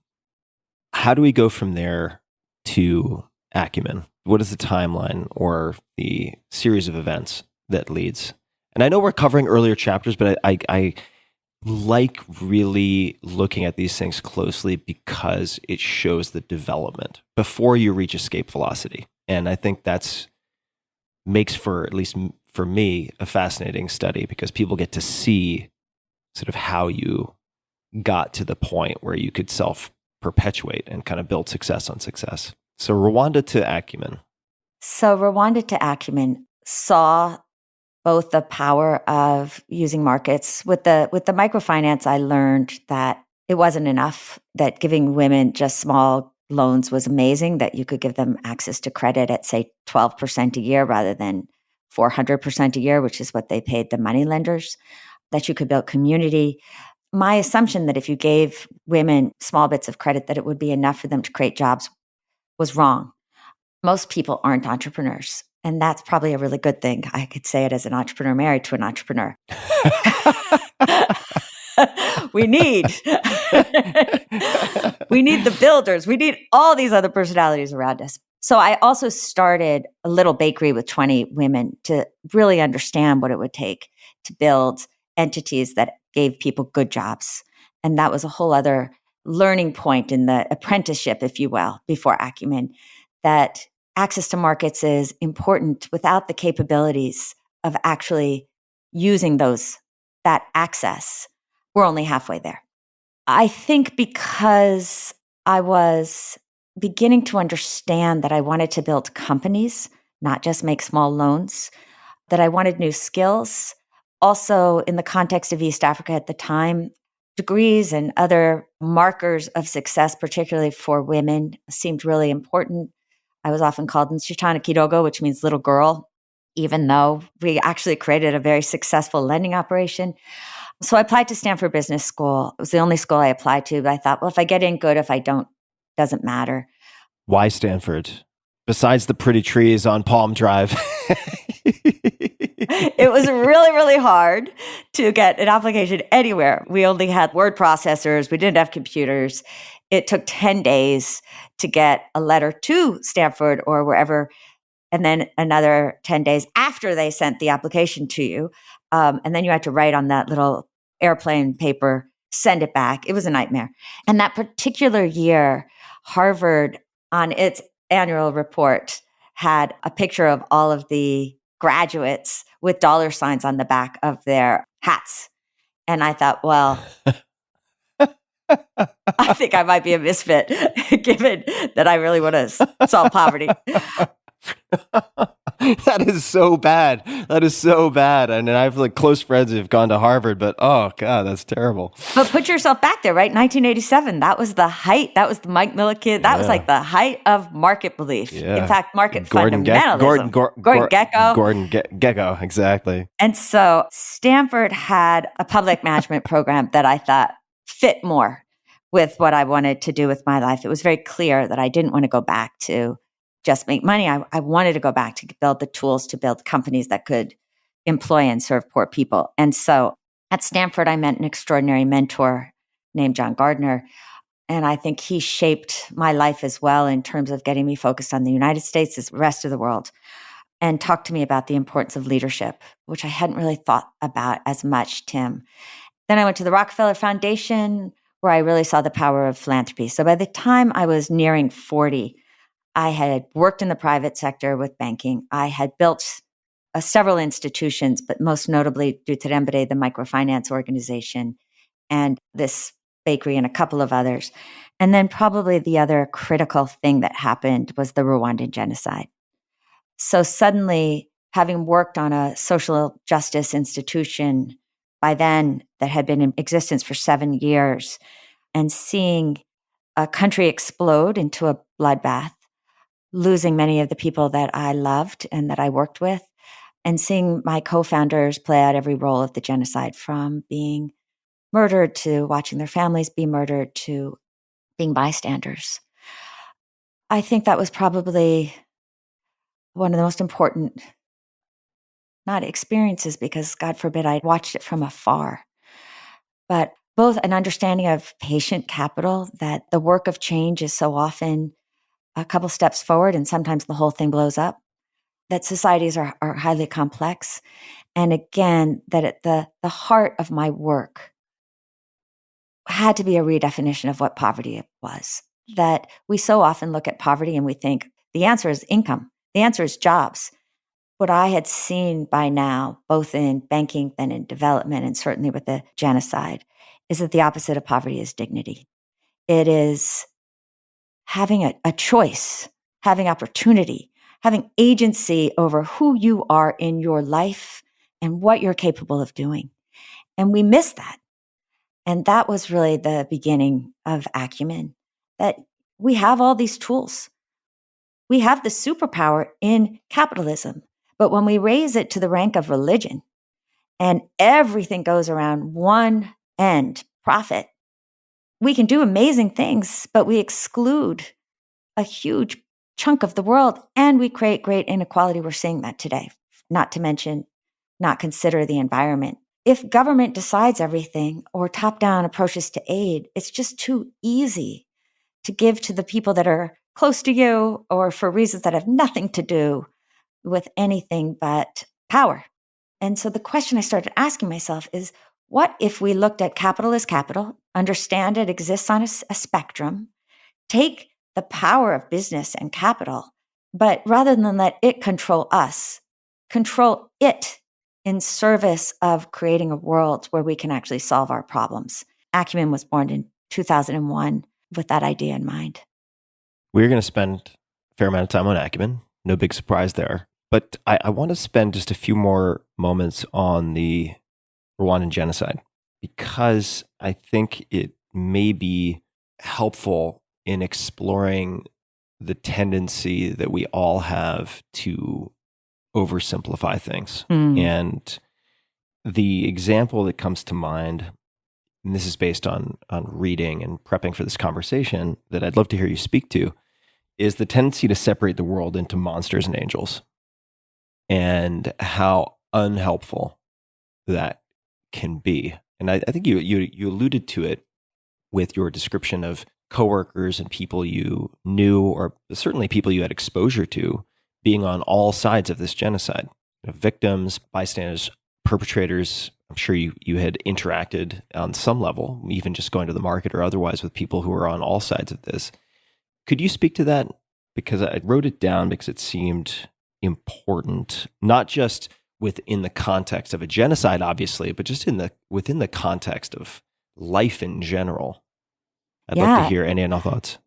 How do we go from there to Acumen? What is the timeline or the series of events that leads? And I know we're covering earlier chapters, but I like really looking at these things closely because it shows the development before you reach escape velocity. And I think that's makes for, at least for me, a fascinating study, because people get to see sort of how you got to the point where you could self-perpetuate and kind of build success on success. So Rwanda to Acumen. So Rwanda to Acumen saw both the power of using markets. With the microfinance, I learned that it wasn't enough, that giving women just small loans was amazing, that you could give them access to credit at, say, 12% a year rather than 400% a year, which is what they paid the money lenders, that you could build community. My assumption that if you gave women small bits of credit, that it would be enough for them to create jobs was wrong. Most people aren't entrepreneurs. And that's probably a really good thing. I could say it as an entrepreneur married to an entrepreneur. we need the builders. We need all these other personalities around us. So I also started a little bakery with 20 women to really understand what it would take to build entities that gave people good jobs. And that was a whole other learning point in the apprenticeship, if you will, before Acumen, that access to markets is important. Without the capabilities of actually using that access, we're only halfway there. I think because I was beginning to understand that I wanted to build companies, not just make small loans, that I wanted new skills. Also, in the context of East Africa at the time, degrees and other markers of success, particularly for women, seemed really important. I was often called Nshitana Kidogo, which means little girl, even though we actually created a very successful lending operation. So I applied to Stanford Business School. It was the only school I applied to, but I thought, well, if I get in, good. If I don't, doesn't matter. Why Stanford? besides the pretty trees on Palm Drive? It was really, really hard to get an application anywhere. We only had word processors. We didn't have computers. It took 10 days to get a letter to Stanford or wherever, and then another 10 days after they sent the application to you. And then you had to write on that little airplane paper, send it back. It was a nightmare. And that particular year, Harvard, on its annual report, had a picture of all of the graduates with dollar signs on the back of their hats. And I thought, well, I think I might be a misfit given that I really want to solve poverty. That is so bad. That is so bad. And I have like close friends who've gone to Harvard, but oh God, that's terrible. But put yourself back there, right? 1987, that was the height. That was the Mike Millikan. That was like the height of market belief. Yeah. In fact, market fundamentalism. Gordon Gekko. Gordon Gekko, exactly. And so Stanford had a public management program that I thought fit more with what I wanted to do with my life. It was very clear that I didn't want to go back to just make money. I wanted to go back to build the tools to build companies that could employ and serve poor people. And so at Stanford, I met an extraordinary mentor named John Gardner. And I think he shaped my life as well in terms of getting me focused on the United States as the rest of the world, and talked to me about the importance of leadership, which I hadn't really thought about as much, Tim. Then I went to the Rockefeller Foundation, where I really saw the power of philanthropy. So by the time I was nearing 40, I had worked in the private sector with banking. I had built several institutions, but most notably Duterembre, the microfinance organization, and this bakery and a couple of others. And then probably the other critical thing that happened was the Rwandan genocide. So suddenly, having worked on a social justice institution by then that had been in existence for 7 years, and seeing a country explode into a bloodbath, losing many of the people that I loved and that I worked with, and seeing my co-founders play out every role of the genocide, from being murdered to watching their families be murdered to being bystanders. I think that was probably one of the most important, not experiences, because God forbid I watched it from afar, but both an understanding of patient capital, that the work of change is so often a couple steps forward and sometimes the whole thing blows up, that societies are highly complex. And again, that at the heart of my work had to be a redefinition of what poverty was. That we so often look at poverty and we think the answer is income, the answer is jobs. What I had seen by now, both in banking and in development, and certainly with the genocide, is that the opposite of poverty is dignity. It is having a choice, having opportunity, having agency over who you are in your life and what you're capable of doing. And we miss that. And that was really the beginning of Acumen, that we have all these tools. We have the superpower in capitalism, but when we raise it to the rank of religion and everything goes around one end, profit, we can do amazing things, but we exclude a huge chunk of the world and we create great inequality. We're seeing that today, not to mention not consider the environment. If government decides everything or top-down approaches to aid, it's just too easy to give to the people that are close to you or for reasons that have nothing to do with anything but power. And so the question I started asking myself is, what if we looked at capital as capital, understand it exists on a spectrum, take the power of business and capital, but rather than let it control us, control it in service of creating a world where we can actually solve our problems. Acumen was born in 2001 with that idea in mind. We're going to spend a fair amount of time on Acumen. No big surprise there. But I want to spend just a few more moments on the Rwandan genocide, because I think it may be helpful in exploring the tendency that we all have to oversimplify things. And the example that comes to mind, and this is based on reading and prepping for this conversation that I'd love to hear you speak to, is the tendency to separate the world into monsters and angels, and how unhelpful that can be. And I think you alluded to it with your description of coworkers and people you knew, or certainly people you had exposure to, being on all sides of this genocide. Victims, bystanders, perpetrators. I'm sure you had interacted on some level, even just going to the market or otherwise, with people who are on all sides of this. Could you speak to that? Because I wrote it down because it seemed important, not just within the context of a genocide, obviously, but just within the context of life in general. I'd love to hear any other thoughts.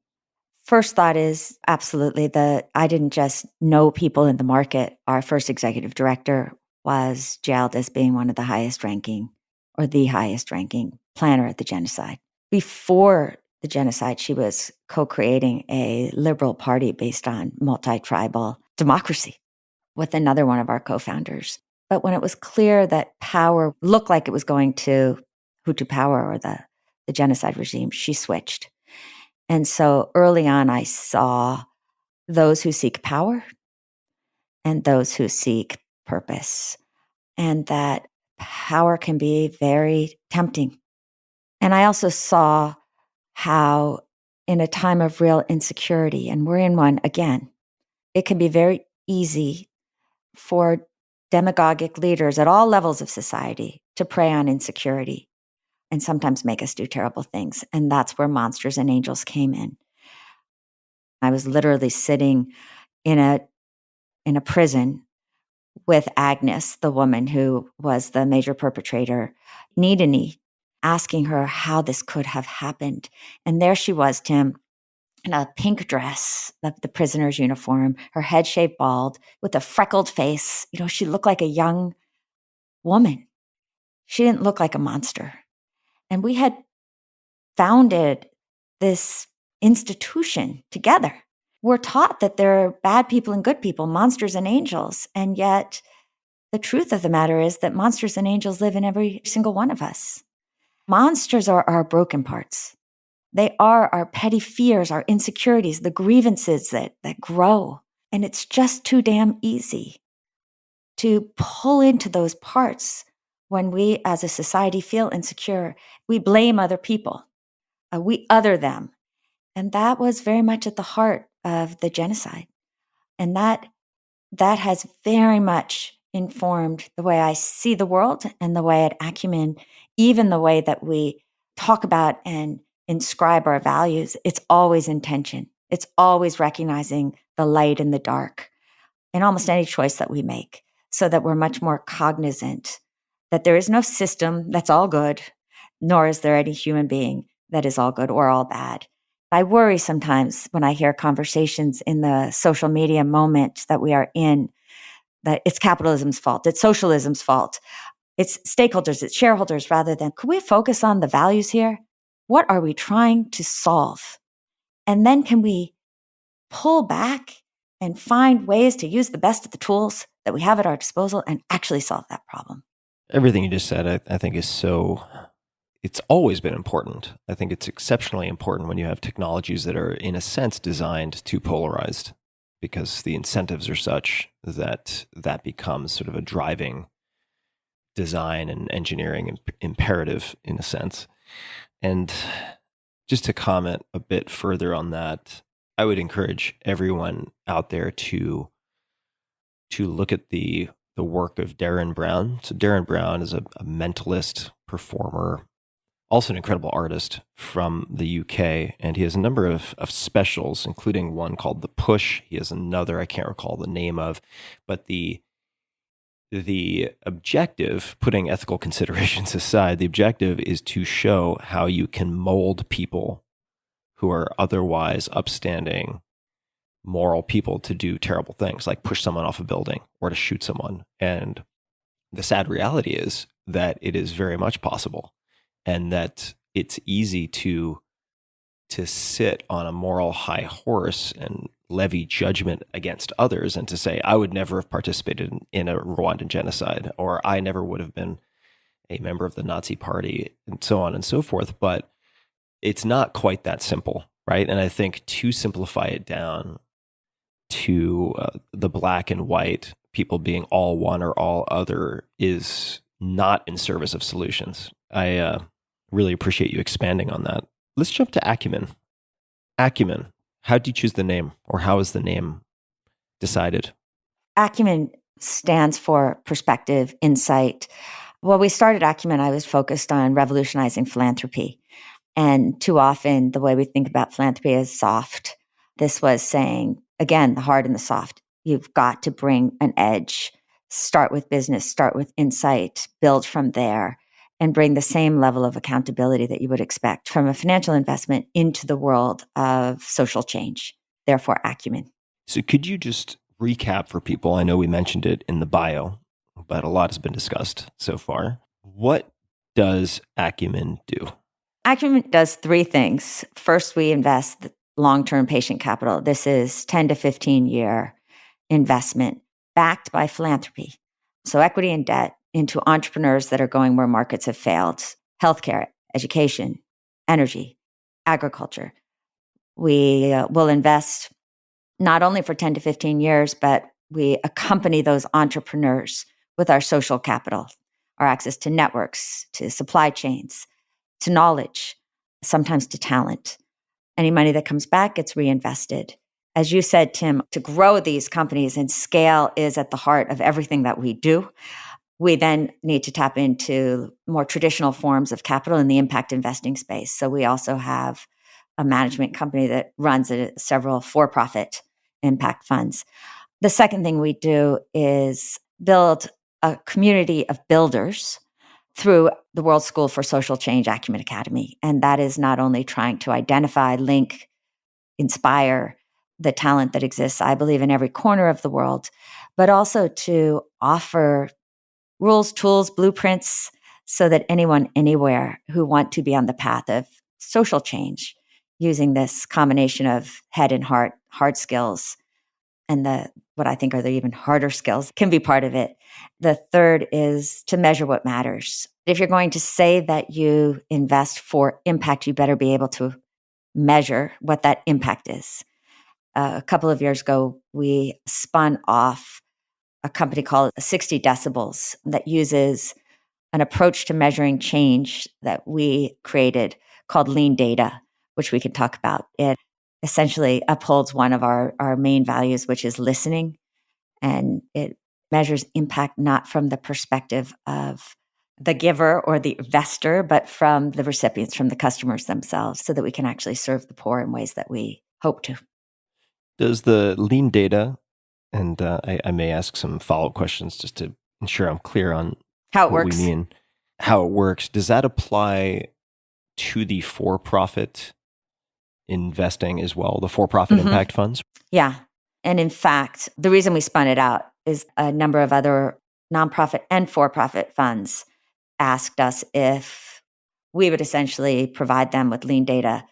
First thought is absolutely that I didn't just know people in the market. Our first executive director was jailed as being one of the highest ranking, or the highest ranking planner at the genocide. Before the genocide, she was co-creating a liberal party based on multi-tribal democracy with another one of our co-founders. But when it was clear that power looked like it was going to Hutu power, or the genocide regime, she switched. And so early on, I saw those who seek power and those who seek purpose, and that power can be very tempting. And I also saw how in a time of real insecurity, and we're in one again, it can be very easy for demagogic leaders at all levels of society to prey on insecurity and sometimes make us do terrible things. And that's where monsters and angels came in. I was literally sitting in a prison with Agnes, the woman who was the major perpetrator, knee to knee, asking her how this could have happened. And there she was, Tim, in a pink dress, the prisoner's uniform, her head shaved bald, with a freckled face. She looked like a young woman. She didn't look like a monster. And we had founded this institution together. We're taught that there are bad people and good people, monsters and angels. And yet the truth of the matter is that monsters and angels live in every single one of us. Monsters are our broken parts. They are our petty fears, our insecurities, the grievances that grow. And it's just too damn easy to pull into those parts when we as a society feel insecure. We blame other people. We other them. And that was very much at the heart of the genocide. And that has very much informed the way I see the world and the way at Acumen, even the way that we talk about and inscribe our values. It's always intention. It's always recognizing the light and the dark in almost any choice that we make, so that we're much more cognizant that there is no system that's all good, nor is there any human being that is all good or all bad. I worry sometimes when I hear conversations in the social media moment that we are in, that it's capitalism's fault, it's socialism's fault, it's stakeholders, it's shareholders, rather than, could we focus on the values here? What are we trying to solve? And then can we pull back and find ways to use the best of the tools that we have at our disposal and actually solve that problem? Everything you just said, I think is it's always been important. I think it's exceptionally important when you have technologies that are, in a sense, designed to polarized, because the incentives are such that becomes sort of a driving design and engineering imperative in a sense. And just to comment a bit further on that, I would encourage everyone out there to look at the work of Darren Brown. So Darren Brown is a mentalist, performer, also an incredible artist from the UK, and he has a number of specials, including one called The Push. He has another I can't recall the name of, but the objective, putting ethical considerations aside, the objective is to show how you can mold people who are otherwise upstanding, moral people to do terrible things, like push someone off a building or to shoot someone. And the sad reality is that it is very much possible, and that it's easy to sit on a moral high horse and levy judgment against others, and to say, I would never have participated in a Rwandan genocide, or I never would have been a member of the Nazi party, and so on and so forth. But it's not quite that simple, right? And I think to simplify it down to the black and white, people being all one or all other, is not in service of solutions. I really appreciate you expanding on that. Let's jump to Acumen. Acumen, how did you choose the name, or how is the name decided? Acumen stands for perspective, insight. When we started Acumen, I was focused on revolutionizing philanthropy. And too often, the way we think about philanthropy is soft. This was saying, again, the hard and the soft. You've got to bring an edge. Start with business, start with insight, build from there, and bring the same level of accountability that you would expect from a financial investment into the world of social change. Therefore, Acumen. So could you just recap for people? I know we mentioned it in the bio, but a lot has been discussed so far. What does Acumen do? Acumen does three things. First, we invest long-term patient capital. This is 10 to 15-year investment backed by philanthropy. So equity and debt into entrepreneurs that are going where markets have failed: healthcare, education, energy, agriculture. We will invest not only for 10 to 15 years, but we accompany those entrepreneurs with our social capital, our access to networks, to supply chains, to knowledge, sometimes to talent. Any money that comes back gets reinvested. As you said, Tim, to grow these companies, and scale is at the heart of everything that we do. We then need to tap into more traditional forms of capital in the impact investing space. So we also have a management company that runs several for-profit impact funds. The second thing we do is build a community of builders through the World School for Social Change, Acumen Academy. And that is not only trying to identify, link, inspire the talent that exists, I believe, in every corner of the world, but also to offer rules, tools, blueprints, so that anyone, anywhere who want to be on the path of social change, using this combination of head and heart, hard skills, and what I think are the even harder skills, can be part of it. The third is to measure what matters. If you're going to say that you invest for impact, you better be able to measure what that impact is. A couple of years ago, we spun off a company called 60 Decibels that uses an approach to measuring change that we created called lean data, which we can talk about. It essentially upholds one of our main values, which is listening. And it measures impact not from the perspective of the giver or the investor, but from the recipients, from the customers themselves, so that we can actually serve the poor in ways that we hope to. Does the lean data, and I may ask some follow-up questions just to ensure I'm clear on How it what works. we mean, how it works. Does that apply to the for-profit investing as well, the for-profit impact funds? Yeah. And in fact, the reason we spun it out is a number of other nonprofit and for-profit funds asked us if we would essentially provide them with lean data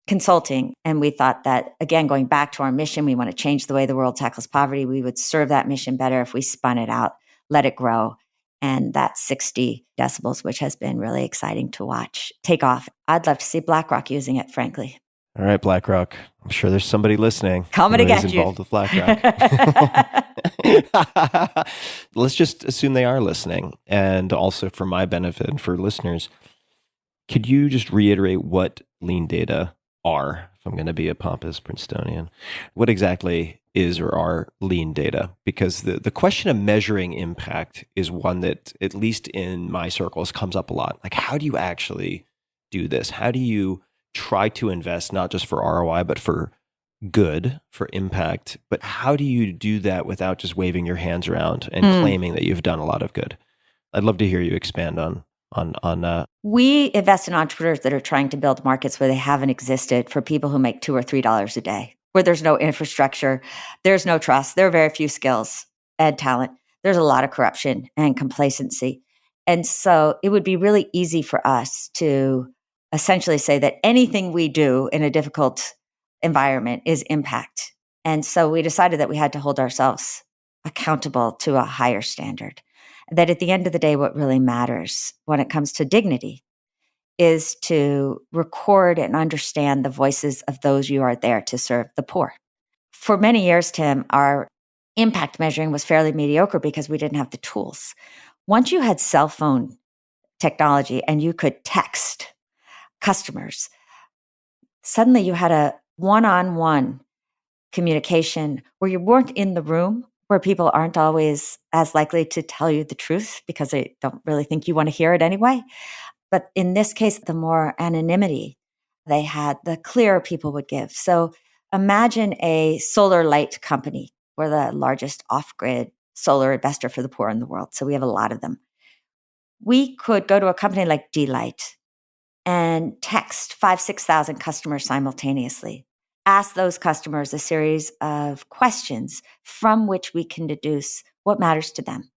consulting. And we thought that, again, going back to our mission, we want to change the way the world tackles poverty. We would serve that mission better if we spun it out, let it grow. And that's 60 Decibels, which has been really exciting to watch take off. I'd love to see BlackRock using it, frankly. All right, BlackRock. I'm sure there's somebody listening. Coming to who is get you. involved with BlackRock. Let's just assume they are listening. And also for my benefit and for listeners, could you just reiterate what lean data are, if I'm going to be a pompous Princetonian? What exactly is or are lean data? Because the question of measuring impact is one that, at least in my circles, comes up a lot. Like, how do you actually do this? How do you try to invest not just for ROI, but for good, for impact? But how do you do that without just waving your hands around and claiming that you've done a lot of good? I'd love to hear you expand on. We invest in entrepreneurs that are trying to build markets where they haven't existed, for people who make $2 or $3 a day, where there's no infrastructure, there's no trust, there are very few skills and talent. There's a lot of corruption and complacency. And so it would be really easy for us to essentially say that anything we do in a difficult environment is impact. And so we decided that we had to hold ourselves accountable to a higher standard. That at the end of the day, what really matters when it comes to dignity is to record and understand the voices of those you are there to serve, the poor. For many years, Tim, our impact measuring was fairly mediocre because we didn't have the tools. Once you had cell phone technology and you could text customers, suddenly you had a one-on-one communication where you weren't in the room, where people aren't always as likely to tell you the truth because they don't really think you want to hear it anyway. But in this case, the more anonymity they had, the clearer people would give. So imagine a solar light company. We're the largest off-grid solar investor for the poor in the world. So we have a lot of them. We could go to a company like D-Light and text 6,000 customers simultaneously. Ask those customers a series of questions from which we can deduce what matters to them.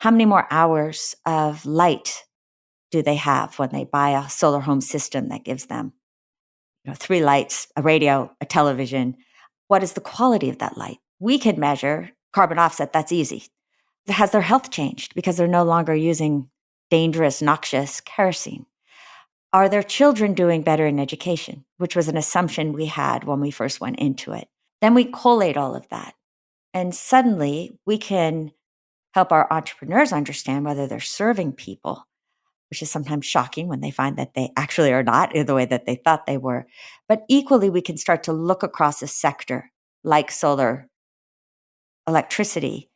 How many more hours of light do they have when they buy a solar home system that gives them 3 lights, a radio, a television? What is the quality of that light? We can measure carbon offset. That's easy. Has their health changed because they're no longer using dangerous, noxious kerosene? Are their children doing better in education, which was an assumption we had when we first went into it? Then we collate all of that. And suddenly we can help our entrepreneurs understand whether they're serving people, which is sometimes shocking when they find that they actually are not in the way that they thought they were. But equally, we can start to look across a sector like solar electricity,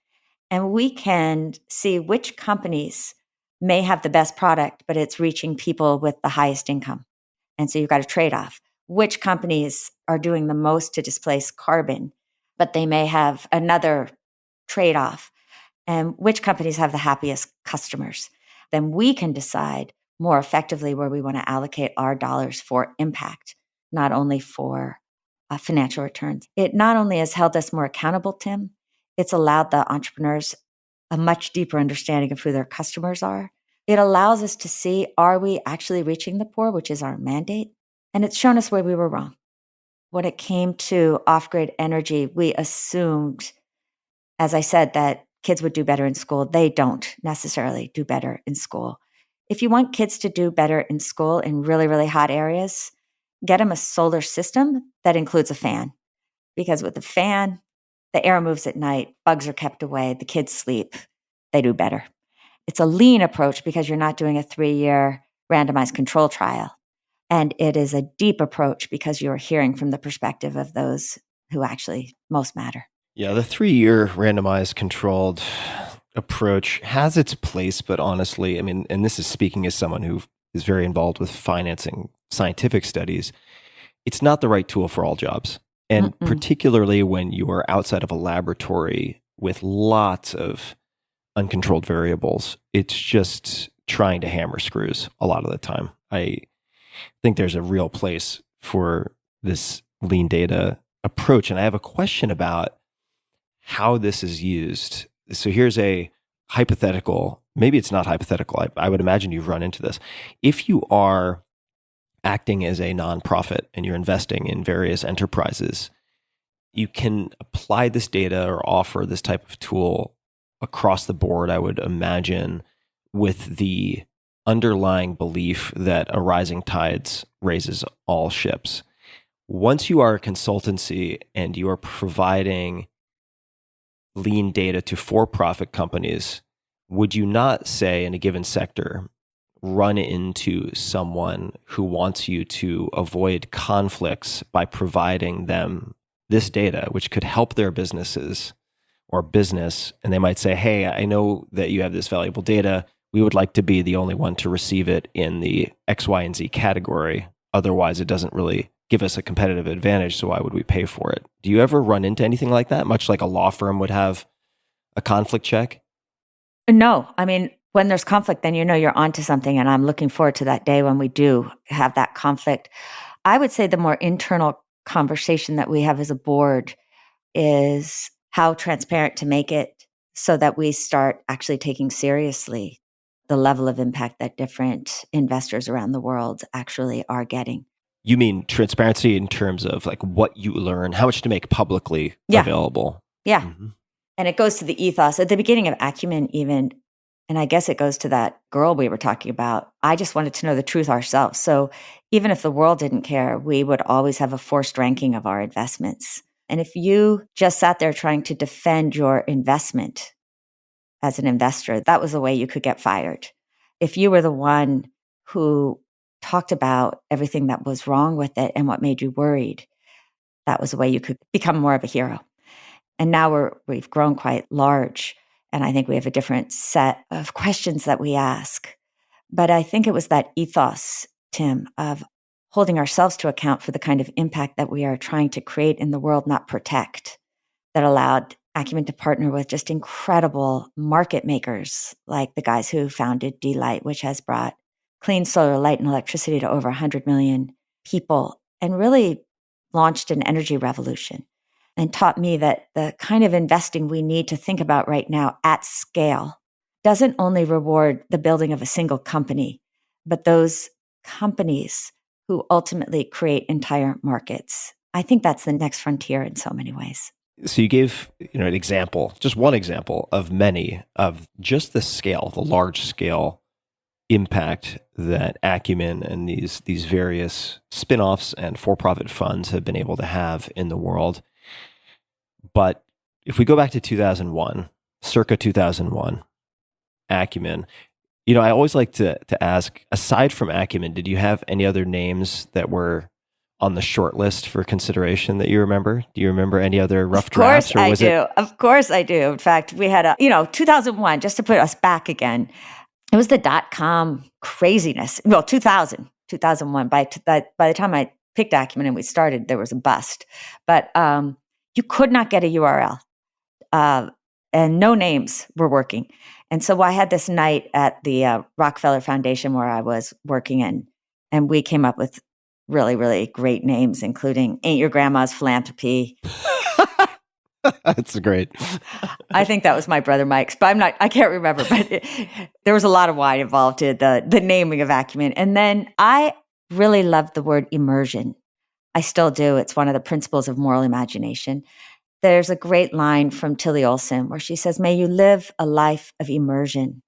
and we can see which companies may have the best product, but it's reaching people with the highest income. And so you've got a trade-off. Which companies are doing the most to displace carbon, but they may have another trade-off? And which companies have the happiest customers? Then we can decide more effectively where we want to allocate our dollars for impact, not only for financial returns. It not only has held us more accountable, Tim, it's allowed the entrepreneurs a much deeper understanding of who their customers are. It allows us to see, are we actually reaching the poor, which is our mandate? And it's shown us where we were wrong. When it came to off-grid energy, we assumed, as I said, that kids would do better in school. They don't necessarily do better in school. If you want kids to do better in school in really, really hot areas, get them a solar system that includes a fan. Because with the fan, the air moves at night, bugs are kept away, the kids sleep, they do better. It's a lean approach because you're not doing a 3-year randomized control trial. And it is a deep approach because you're hearing from the perspective of those who actually most matter. Yeah, the 3-year randomized controlled approach has its place, but honestly, I mean, and this is speaking as someone who is very involved with financing scientific studies, it's not the right tool for all jobs. And particularly when you are outside of a laboratory with lots of uncontrolled variables, it's just trying to hammer screws a lot of the time. I think there's a real place for this lean data approach. And I have a question about how this is used. So here's a hypothetical, maybe it's not hypothetical. I would imagine you've run into this. If you are acting as a nonprofit and you're investing in various enterprises, you can apply this data or offer this type of tool across the board, I would imagine, with the underlying belief that a rising tides raises all ships. Once you are a consultancy and you are providing lean data to for-profit companies, would you not say in a given sector, run into someone who wants you to avoid conflicts by providing them this data, which could help their businesses or business? And they might say, hey, I know that you have this valuable data. We would like to be the only one to receive it in the X, Y, and Z category. Otherwise, it doesn't really give us a competitive advantage. So why would we pay for it? Do you ever run into anything like that? Much like a law firm would have a conflict check? No, I mean, when there's conflict, then you know you're onto something. And I'm looking forward to that day when we do have that conflict. I would say the more internal conversation that we have as a board is how transparent to make it so that we start actually taking seriously the level of impact that different investors around the world actually are getting. You mean transparency in terms of like what you learn, how much to make publicly available? Yeah. Mm-hmm. And it goes to the ethos. At the beginning of Acumen, even, And I guess it goes to that girl we were talking about. I just wanted to know the truth ourselves. So even if the world didn't care, we would always have a forced ranking of our investments. And if you just sat there trying to defend your investment as an investor, that was the way you could get fired. If you were the one who talked about everything that was wrong with it and what made you worried, that was the way you could become more of a hero. And now we've grown quite large. And I think we have a different set of questions that we ask. But I think it was that ethos, Tim, of holding ourselves to account for the kind of impact that we are trying to create in the world, not protect, that allowed Acumen to partner with just incredible market makers like the guys who founded D-Light, which has brought clean solar light and electricity to over 100 million people and really launched an energy revolution and taught me that the kind of investing we need to think about right now at scale doesn't only reward the building of a single company, but those companies who ultimately create entire markets. I think that's the next frontier in so many ways. So you gave, an example, just one example of many of just the scale, the large scale impact that Acumen and these various spin-offs and for-profit funds have been able to have in the world. But if we go back to 2001, circa 2001, Acumen, I always like to ask, aside from Acumen, did you have any other names that were on the short list for consideration that you remember? Do you remember any other rough drafts? Of course I do. In fact, we had 2001, just to put us back again, it was the .com craziness. Well, 2001. By the time I picked Acumen and we started, there was a bust. But you could not get a URL, and no names were working. And so I had this night at the Rockefeller Foundation where I was working and we came up with really, really great names, including Ain't Your Grandma's Philanthropy. That's great. I think that was my brother Mike's, but I can't remember, but there was a lot of wine involved in the naming of Acumen. And then I really loved the word immersion. I still do. It's one of the principles of moral imagination. There's a great line from Tilly Olson where she says, "May you live a life of immersion."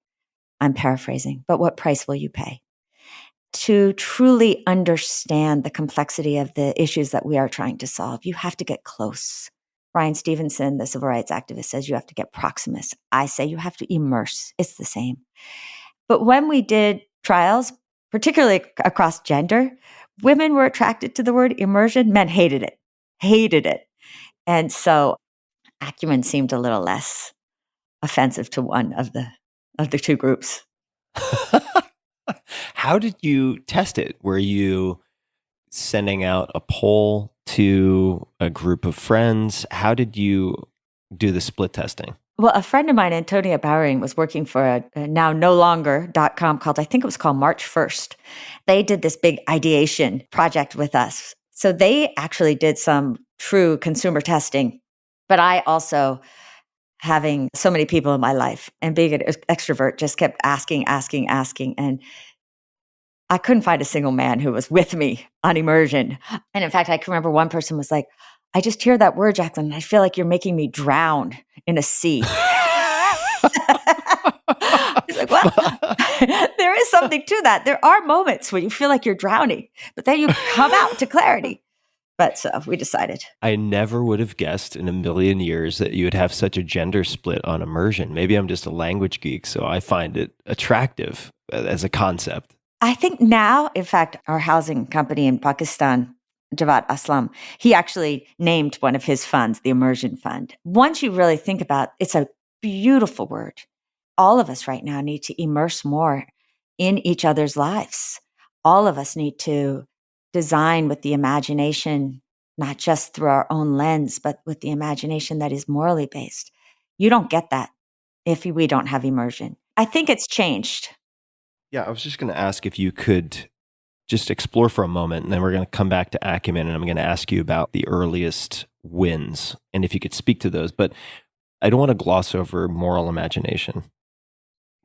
I'm paraphrasing, but what price will you pay? To truly understand the complexity of the issues that we are trying to solve, you have to get close. Brian Stevenson, the civil rights activist, says you have to get proximus. I say you have to immerse. It's the same. But when we did trials, particularly across gender, women were attracted to the word immersion. Men hated it. And so Acumen seemed a little less offensive to one of the two groups. How did you test it? Were you sending out a poll to a group of friends? How did you do the split testing? Well, a friend of mine, Antonia Bowering, was working for a now no longer .com called, I think it was called March 1st. They did this big ideation project with us. So they actually did some true consumer testing. But I also, having so many people in my life and being an extrovert, just kept asking. And I couldn't find a single man who was with me on immersion. And in fact, I can remember one person was like, "I just hear that word, Jacqueline. I feel like you're making me drown in a sea." He's like, well, there is something to that. There are moments when you feel like you're drowning, but then you come out to clarity. But so we decided. I never would have guessed in a million years that you would have such a gender split on immersion. Maybe I'm just a language geek, so I find it attractive as a concept. I think now, in fact, our housing company in Pakistan, Javad Aslam, he actually named one of his funds, the Immersion Fund. Once you really think about it, it's a beautiful word. All of us right now need to immerse more in each other's lives. All of us need to design with the imagination, not just through our own lens, but with the imagination that is morally based. You don't get that if we don't have immersion. I think it's changed. Yeah, I was just going to ask if you could just explore for a moment, and then we're going to come back to Acumen, and I'm going to ask you about the earliest wins, and if you could speak to those. But I don't want to gloss over moral imagination.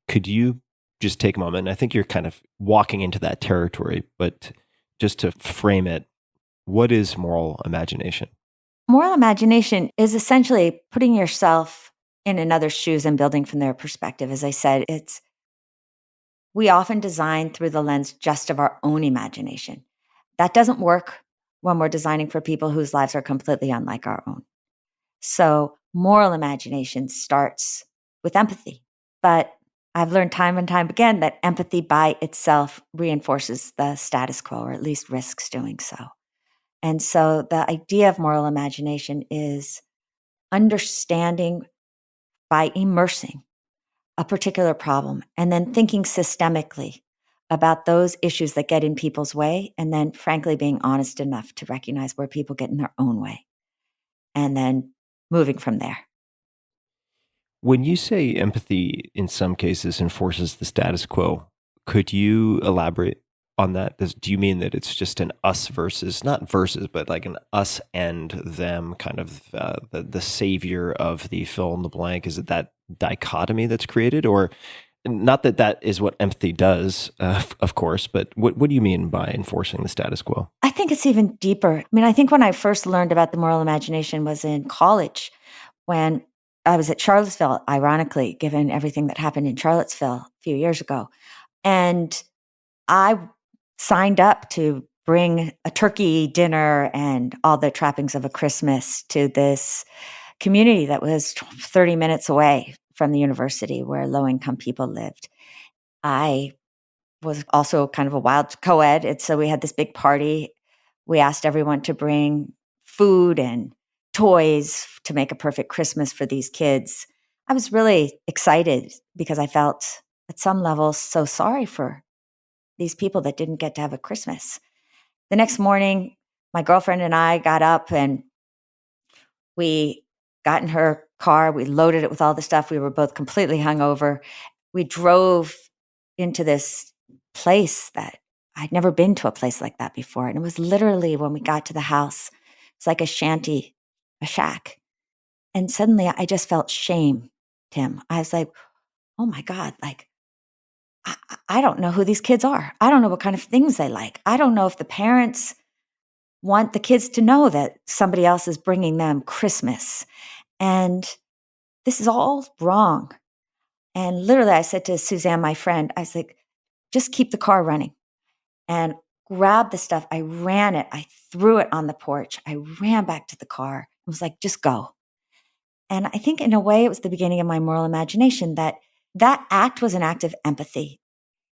Could you just take a moment? And I think you're kind of walking into that territory, but just to frame it, what is moral imagination? Moral imagination is essentially putting yourself in another's shoes and building from their perspective. As I said, we often design through the lens just of our own imagination. That doesn't work when we're designing for people whose lives are completely unlike our own. So moral imagination starts with empathy. But I've learned time and time again that empathy by itself reinforces the status quo, or at least risks doing so. And so the idea of moral imagination is understanding by immersing a particular problem and then thinking systemically about those issues that get in people's way, and then frankly being honest enough to recognize where people get in their own way, and then moving from there. When you say empathy in some cases enforces the status quo, could you elaborate on that? Do you mean that it's just an us versus, not versus, but like an us and them kind of the savior of the fill in the blank? Is it that dichotomy that's created? Or not that that is what empathy does, of course, but what do you mean by enforcing the status quo? I think it's even deeper. I mean, I think when I first learned about the moral imagination was in college, when I was at Charlottesville, ironically, given everything that happened in Charlottesville a few years ago. And I signed up to bring a turkey dinner and all the trappings of a Christmas to this community that was 30 minutes away from the university where low-income people lived. I was also kind of a wild co-ed, and so we had this big party. We asked everyone to bring food and toys to make a perfect Christmas for these kids. I was really excited because I felt at some level so sorry for these people that didn't get to have a Christmas. The next morning, my girlfriend and I got up and we got in her car. We loaded it with all the stuff. We were both completely hungover. We drove into this place that I'd never been to a place like that before. And it was literally, when we got to the house, it's like a shanty, a shack. And suddenly I just felt shame, Tim. I was like, oh my God, like, I don't know who these kids are. I don't know what kind of things they like. I don't know if the parents want the kids to know that somebody else is bringing them Christmas. And this is all wrong. And literally I said to Suzanne, my friend, I was like, just keep the car running. And grabbed the stuff. I ran it. I threw it on the porch. I ran back to the car. I was like, just go. And I think in a way it was the beginning of my moral imagination, that act was an act of empathy.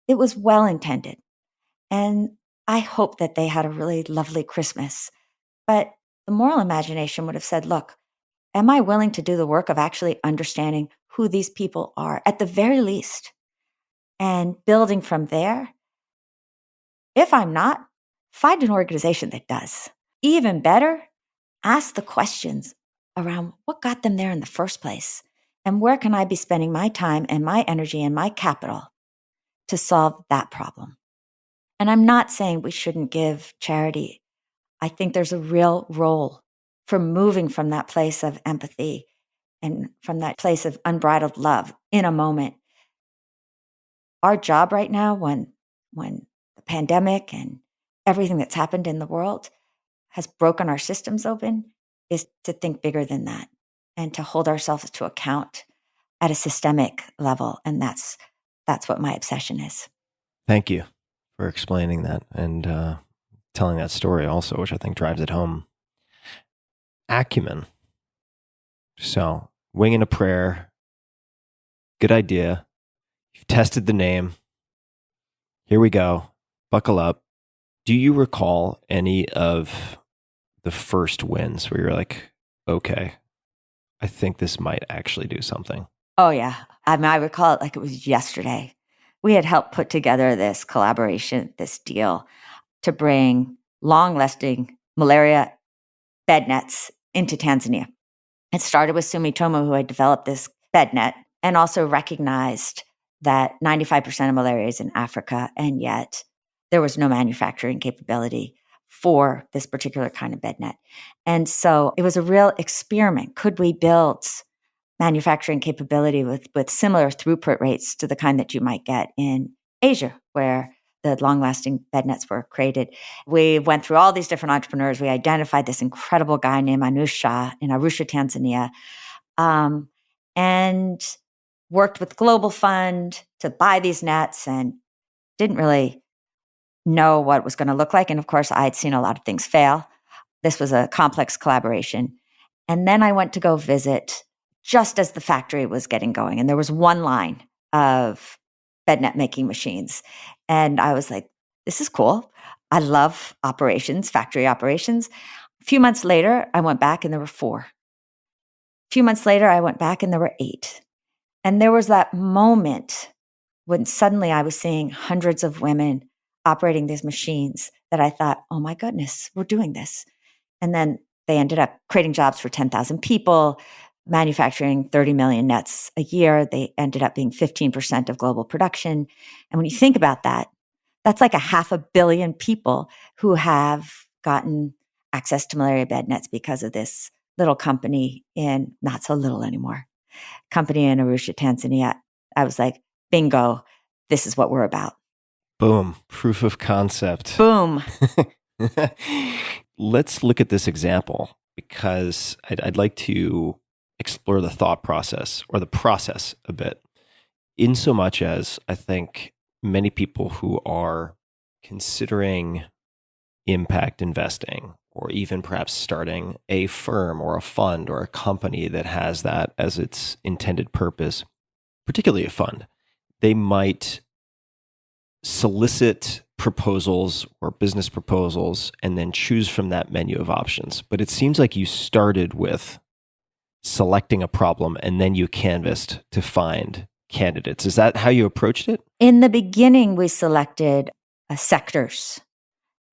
It was well intended. And I hope that they had a really lovely Christmas. But the moral imagination would have said, look, am I willing to do the work of actually understanding who these people are at the very least, and building from there? If I'm not, find an organization that does. Even better, ask the questions around what got them there in the first place, and where can I be spending my time and my energy and my capital to solve that problem. And I'm not saying we shouldn't give charity. I think there's a real role for moving from that place of empathy and from that place of unbridled love in a moment. Our job right now, when the pandemic and everything that's happened in the world has broken our systems open, is to think bigger than that and to hold ourselves to account at a systemic level. And that's what my obsession is. Thank you for explaining that and telling that story also, which I think drives it home. Acumen. So, winging a prayer. Good idea. You've tested the name. Here we go. Buckle up. Do you recall any of the first wins where you're like, okay, I think this might actually do something? Oh, yeah. I mean, I recall it like it was yesterday. We had helped put together this collaboration, this deal to bring long-lasting malaria bed nets into Tanzania. It started with Sumitomo, who had developed this bed net and also recognized that 95% of malaria is in Africa, and yet there was no manufacturing capability for this particular kind of bed net. And so it was a real experiment. Could we build manufacturing capability with similar throughput rates to the kind that you might get in Asia, where the long-lasting bed nets were created? We went through all these different entrepreneurs. We identified this incredible guy named Anush Shah in Arusha, Tanzania. and worked with Global Fund to buy these nets and didn't really know what it was going to look like. And of course, I'd seen a lot of things fail. This was a complex collaboration. And then I went to go visit just as the factory was getting going. And there was one line of bed net making machines. And I was like, this is cool. I love operations, factory operations. A few months later, I went back and there were 4. A few months later, I went back and there were 8. And there was that moment when suddenly I was seeing hundreds of women operating these machines that I thought, oh my goodness, we're doing this. And then they ended up creating jobs for 10,000 people, manufacturing 30 million nets a year. They ended up being 15% of global production. And when you think about that, that's like 500 million people who have gotten access to malaria bed nets because of this little company in, not so little anymore, company in Arusha, Tanzania. I was like, bingo, this is what we're about. Boom. Proof of concept. Boom. Let's look at this example because I'd like to explore the thought process or the process a bit, in so much as I think many people who are considering impact investing or even perhaps starting a firm or a fund or a company that has that as its intended purpose, particularly a fund, they might solicit proposals or business proposals and then choose from that menu of options. But it seems like you started with selecting a problem and then you canvassed to find candidates. Is that how you approached it? In the beginning, we selected sectors.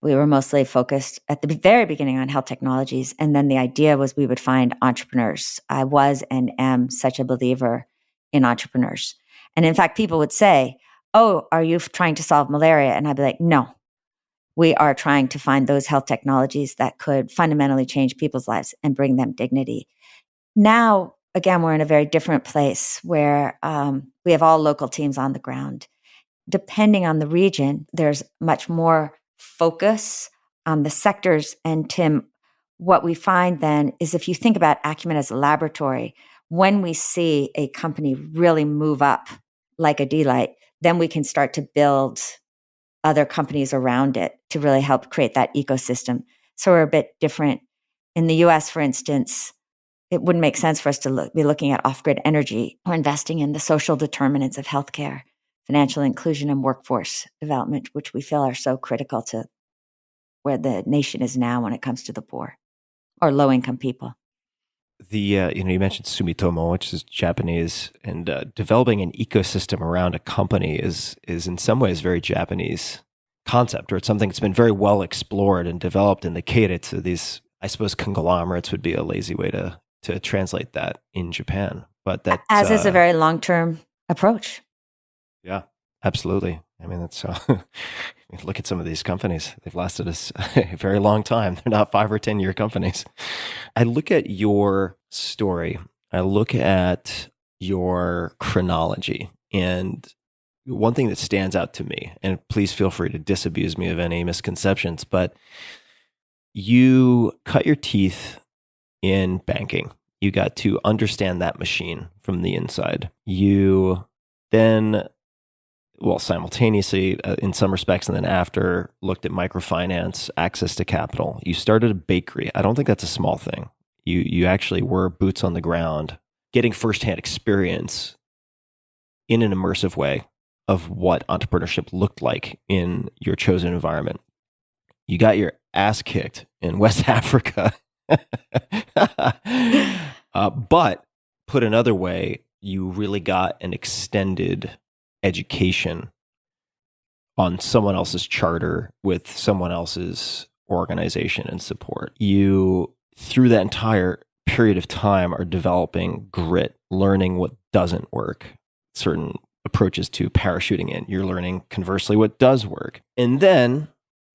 We were mostly focused at the very beginning on health technologies. And then the idea was we would find entrepreneurs. I was and am such a believer in entrepreneurs. And in fact, people would say, oh, are you trying to solve malaria? And I'd be like, no, we are trying to find those health technologies that could fundamentally change people's lives and bring them dignity. Now, again, we're in a very different place where we have all local teams on the ground. Depending on the region, there's much more focus on the sectors. And Tim, what we find then is if you think about Acumen as a laboratory, when we see a company really move up like a D-Light, then we can start to build other companies around it to really help create that ecosystem. So we're a bit different. In the US, for instance, it wouldn't make sense for us to be looking at off-grid energy or investing in the social determinants of healthcare, financial inclusion, and workforce development, which we feel are so critical to where the nation is now when it comes to the poor or low-income people. You mentioned Sumitomo, which is Japanese, and developing an ecosystem around a company is in some ways very Japanese concept, or it's something that's been very well explored and developed in the Keiretsu. These, I suppose, conglomerates would be a lazy way to translate that in Japan, but that as is a very long-term approach. Yeah, absolutely. I mean, that's look at some of these companies. They've lasted us a very long time. They're not 5 or 10 year companies. I look at your story. I look at your chronology. And one thing that stands out to me, and please feel free to disabuse me of any misconceptions, but you cut your teeth in banking. You got to understand that machine from the inside. You then, well, simultaneously, in some respects, and then after, looked at microfinance, access to capital. You started a bakery. I don't think that's a small thing. You actually were boots on the ground, getting firsthand experience in an immersive way of what entrepreneurship looked like in your chosen environment. You got your ass kicked in West Africa. But put another way, you really got an extended education on someone else's charter with someone else's organization and support. You, through that entire period of time, are developing grit, learning what doesn't work, certain approaches to parachuting in. You're learning, conversely, what does work. And then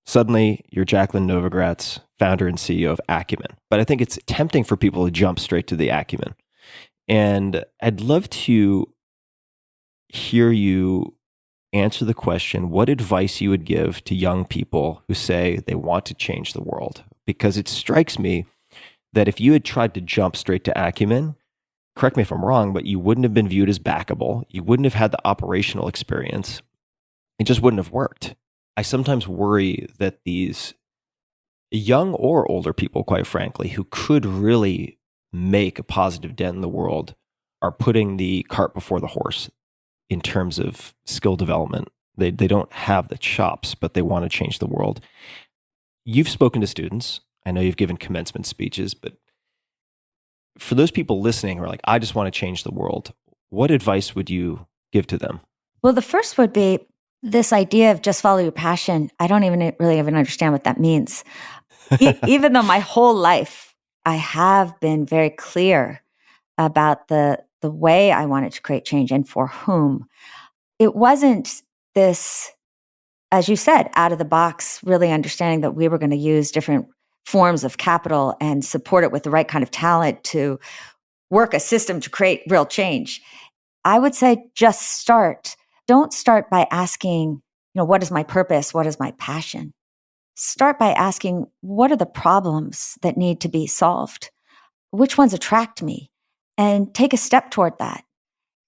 suddenly you're Jacqueline Novogratz, founder and CEO of Acumen. But I think it's tempting for people to jump straight to the Acumen. And I'd love to hear you answer the question, what advice you would give to young people who say they want to change the world? Because it strikes me that if you had tried to jump straight to Acumen, correct me if I'm wrong, but you wouldn't have been viewed as backable. You wouldn't have had the operational experience. It just wouldn't have worked. I sometimes worry that these young or older people, quite frankly, who could really make a positive dent in the world are putting the cart before the horse in terms of skill development. They don't have the chops, but they want to change the world. You've spoken to students. I know you've given commencement speeches, but for those people listening who are like, I just want to change the world, what advice would you give to them? Well, the first would be this idea of just follow your passion. I don't really even understand what that means. Even though my whole life I have been very clear about the way I wanted to create change and for whom. It wasn't this, as you said, out of the box, really understanding that we were going to use different forms of capital and support it with the right kind of talent to work a system to create real change. I would say just start. Don't start by asking, what is my purpose? What is my passion? Start by asking, what are the problems that need to be solved? Which ones attract me? And take a step toward that.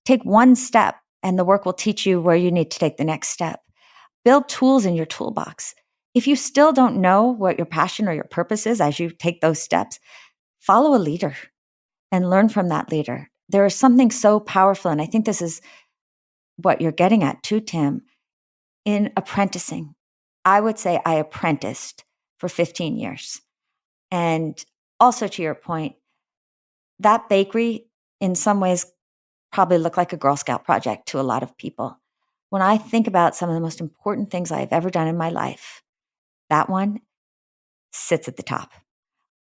Take one step, and the work will teach you where you need to take the next step. Build tools in your toolbox. If you still don't know what your passion or your purpose is as you take those steps, follow a leader and learn from that leader. There is something so powerful, and I think this is what you're getting at too, Tim, in apprenticing. I would say I apprenticed for 15 years. And also to your point, that bakery in some ways probably looked like a Girl Scout project to a lot of people. When I think about some of the most important things I've ever done in my life, that one sits at the top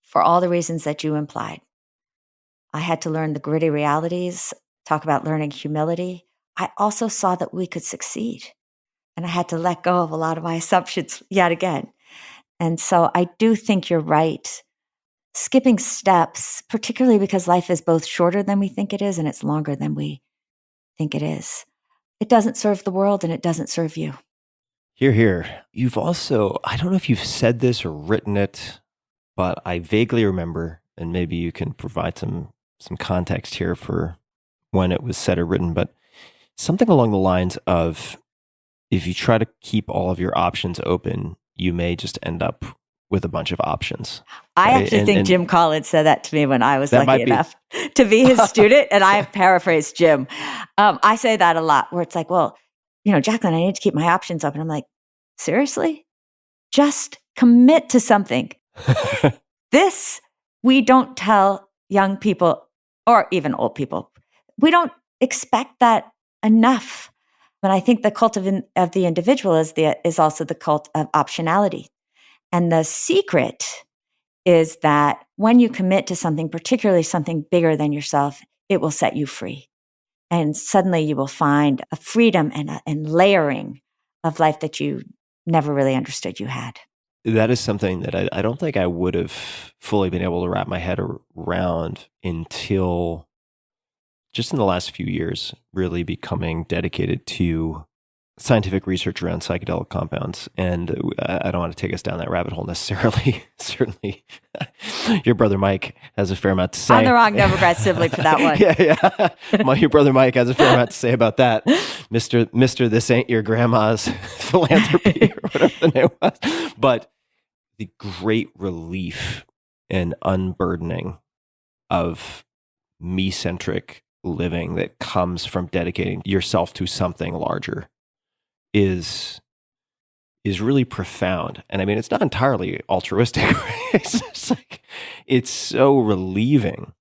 for all the reasons that you implied. I had to learn the gritty realities, talk about learning humility. I also saw that we could succeed. And I had to let go of a lot of my assumptions yet again. And so I do think you're right. Skipping steps, particularly because life is both shorter than we think it is and it's longer than we think it is. It doesn't serve the world and it doesn't serve you. Hear, hear. You've also, I don't know if you've said this or written it, but I vaguely remember, and maybe you can provide some context here for when it was said or written, but something along the lines of, if you try to keep all of your options open, you may just end up with a bunch of options. I right? actually think Jim Collins said that to me when I was lucky enough to be his student, and I paraphrased Jim. I say that a lot, where it's like, well, Jacqueline, I need to keep my options open. I'm like, seriously? Just commit to something. This, we don't tell young people or even old people. We don't expect that enough. But I think the cult of the individual is also the cult of optionality. And the secret is that when you commit to something, particularly something bigger than yourself, it will set you free. And suddenly you will find a freedom and layering of life that you never really understood you had. That is something that I don't think I would have fully been able to wrap my head around until just in the last few years, really becoming dedicated to scientific research around psychedelic compounds. And I don't want to take us down that rabbit hole necessarily. Certainly, your brother Mike has a fair amount to say. I'm the wrong Novogratz sibling for that one. Yeah. Your brother Mike has a fair amount to say about that. Mr. This Ain't Your Grandma's Philanthropy or whatever the name was. But the great relief and unburdening of me-centric living that comes from dedicating yourself to something larger is really profound. And I mean, it's not entirely altruistic. Right? It's just like, it's so relieving.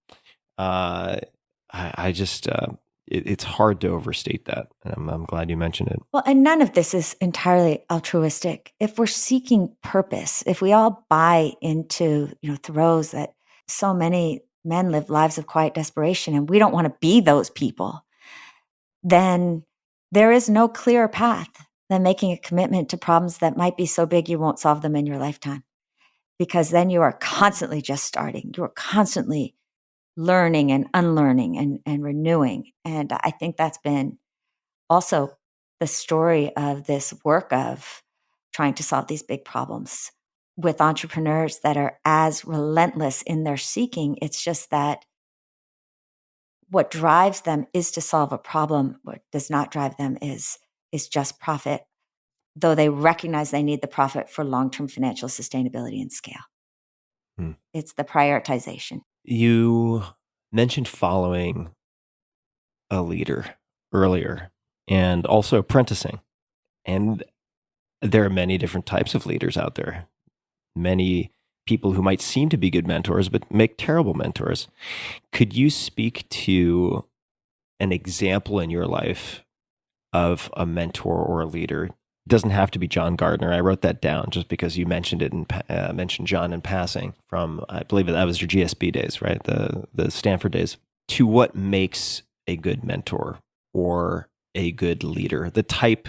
It's hard to overstate that. And I'm glad you mentioned it. Well, and none of this is entirely altruistic. If we're seeking purpose, if we all buy into, Thoreau's that so many men live lives of quiet desperation and we don't want to be those people, then there is no clearer path than making a commitment to problems that might be so big you won't solve them in your lifetime. Because then you are constantly just starting. You are constantly learning and unlearning and renewing. And I think that's been also the story of this work of trying to solve these big problems with entrepreneurs that are as relentless in their seeking. It's just that what drives them is to solve a problem. What does not drive them is just profit, though they recognize they need the profit for long-term financial sustainability and scale. Hmm. It's the prioritization. You mentioned following a leader earlier and also apprenticing. And there are many different types of leaders out there. Many people who might seem to be good mentors, but make terrible mentors. Could you speak to an example in your life of a mentor or a leader? It doesn't have to be John Gardner. I wrote that down just because you mentioned it and mentioned John in passing from, I believe that was your GSB days, right? The Stanford days. To what makes a good mentor or a good leader, the type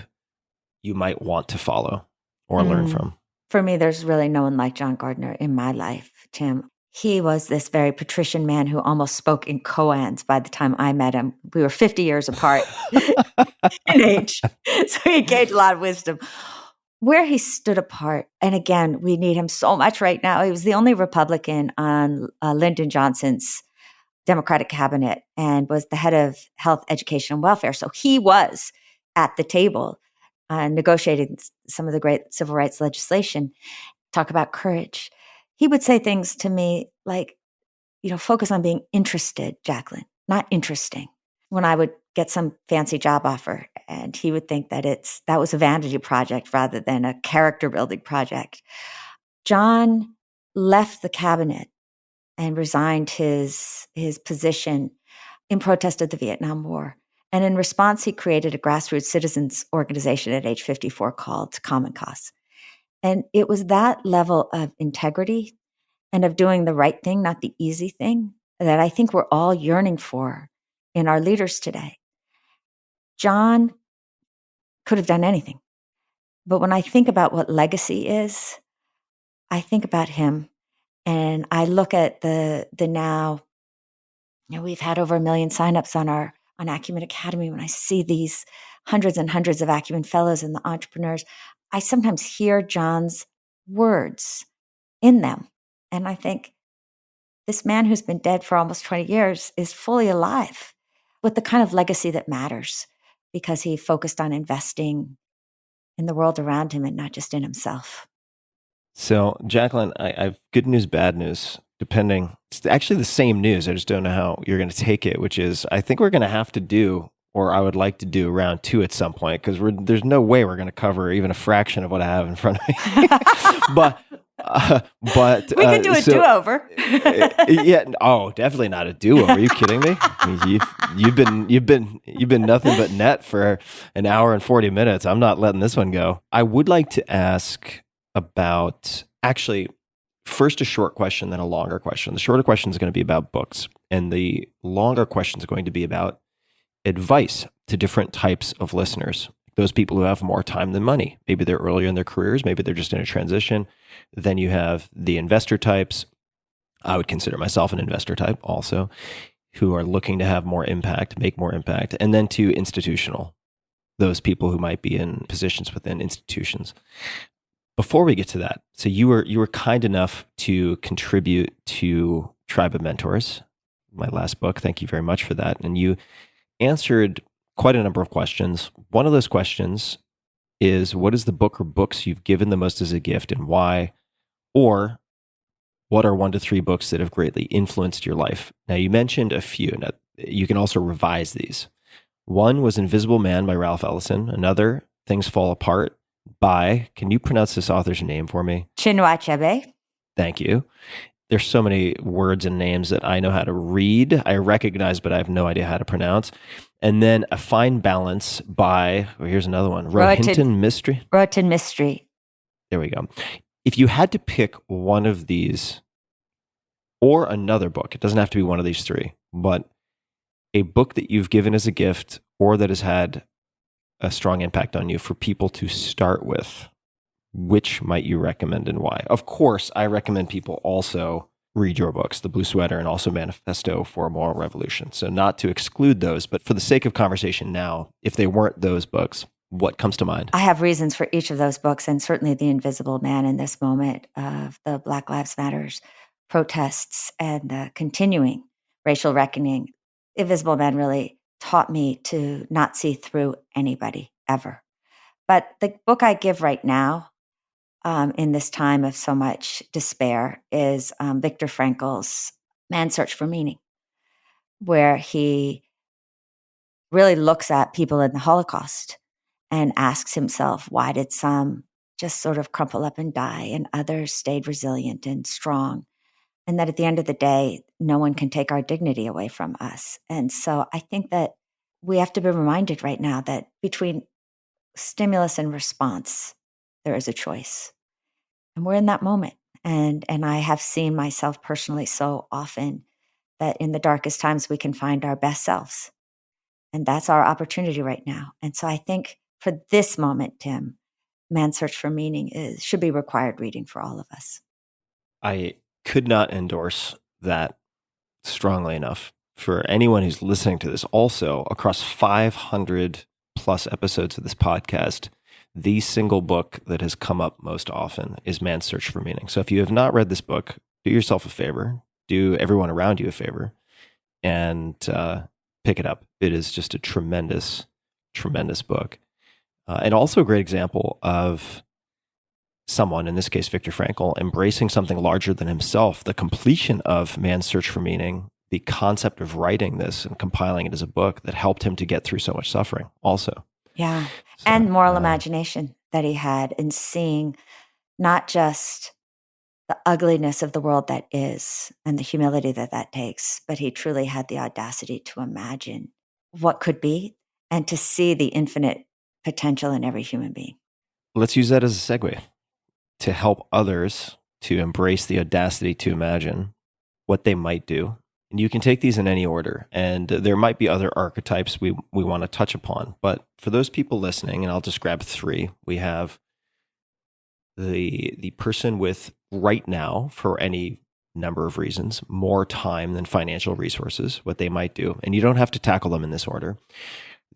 you might want to follow or learn from? For me, there's really no one like John Gardner in my life, Tim. He was this very patrician man who almost spoke in koans by the time I met him. We were 50 years apart in age. So he gained a lot of wisdom. Where he stood apart, and again, we need him so much right now. He was the only Republican on Lyndon Johnson's Democratic cabinet and was the head of health, education, and welfare. So he was at the table negotiating some of the great civil rights legislation. Talk about courage. He would say things to me like, focus on being interested, Jacqueline, not interesting. When I would get some fancy job offer, and he would think that that was a vanity project rather than a character building project. John left the cabinet and resigned his position in protest of the Vietnam War. And in response, he created a grassroots citizens organization at age 54 called Common Cause. And it was that level of integrity and of doing the right thing, not the easy thing, that I think we're all yearning for in our leaders today. John could have done anything. But when I think about what legacy is, I think about him and I look at the now, we've had over 1 million signups on Acumen Academy. When I see these hundreds and hundreds of Acumen fellows and the entrepreneurs, I sometimes hear John's words in them. And I think this man who's been dead for almost 20 years is fully alive with the kind of legacy that matters because he focused on investing in the world around him and not just in himself. So, Jacqueline, I have good news, bad news, depending. It's actually the same news. I just don't know how you're going to take it, which is I think we're going to have to do, or I would like to do, round 2 at some point because there's no way we're going to cover even a fraction of what I have in front of me. but we could do a do-over. Yeah. Oh, definitely not a do-over. Are you kidding me? You've been nothing but net for an hour and 40 minutes. I'm not letting this one go. I would like to ask about, actually, first a short question, then a longer question. The shorter question is going to be about books, and the longer question is going to be about advice to different types of listeners. Those people who have more time than money. Maybe they're earlier in their careers. Maybe they're just in a transition. Then you have the investor types. I would consider myself an investor type also, who are looking to have more impact, make more impact. And then to institutional, those people who might be in positions within institutions. Before we get to that, so you were kind enough to contribute to Tribe of Mentors, my last book. Thank you very much for that. And you answered quite a number of questions. One of those questions is, what is the book or books you've given the most as a gift and why? Or what are 1 to 3 books that have greatly influenced your life? Now, you mentioned a few. Now, you can also revise these. One was Invisible Man by Ralph Ellison. Another, Things Fall Apart by, can you pronounce this author's name for me? Chinua Achebe. Thank you. There's so many words and names that I know how to read. I recognize, but I have no idea how to pronounce. And then A Fine Balance by, here's another one, Rohinton Mystery. Rohinton Mystery. There we go. If you had to pick one of these or another book, it doesn't have to be one of these 3, but a book that you've given as a gift or that has had a strong impact on you for people to start with, which might you recommend and why? Of course, I recommend people also read your books, The Blue Sweater and also Manifesto for a Moral Revolution. So not to exclude those, but for the sake of conversation now, if they weren't those books, what comes to mind? I have reasons for each of those books, and certainly The Invisible Man in this moment of the Black Lives Matter protests and the continuing racial reckoning. Invisible Man really taught me to not see through anybody ever. But the book I give right now, in this time of so much despair, is Viktor Frankl's Man's Search for Meaning, where he really looks at people in the Holocaust and asks himself, why did some just sort of crumple up and die and others stayed resilient and strong? And that at the end of the day, no one can take our dignity away from us. And so I think that we have to be reminded right now that between stimulus and response, there is a choice. And we're in that moment. And I have seen myself personally so often that in the darkest times, we can find our best selves. And that's our opportunity right now. And so I think for this moment, Tim, Man's Search for Meaning should be required reading for all of us. I could not endorse that strongly enough for anyone who's listening to this. Also, across 500 plus episodes of this podcast, the single book that has come up most often is Man's Search for Meaning. So if you have not read this book, do yourself a favor, do everyone around you a favor, and pick it up. It is just a tremendous, tremendous book. And also a great example of someone, in this case, Viktor Frankl, embracing something larger than himself, the completion of Man's Search for Meaning, the concept of writing this and compiling it as a book that helped him to get through so much suffering also. Yeah. So, and moral imagination that he had in seeing not just the ugliness of the world that is and the humility that that takes, but he truly had the audacity to imagine what could be and to see the infinite potential in every human being. let's use that as a segue to help others to embrace the audacity to imagine what they might do. And you can take these in any order. And there might be other archetypes we want to touch upon. But for those people listening, and I'll just grab three, we have the person with right now, for any number of reasons, more time than financial resources, what they might do. And you don't have to tackle them in this order.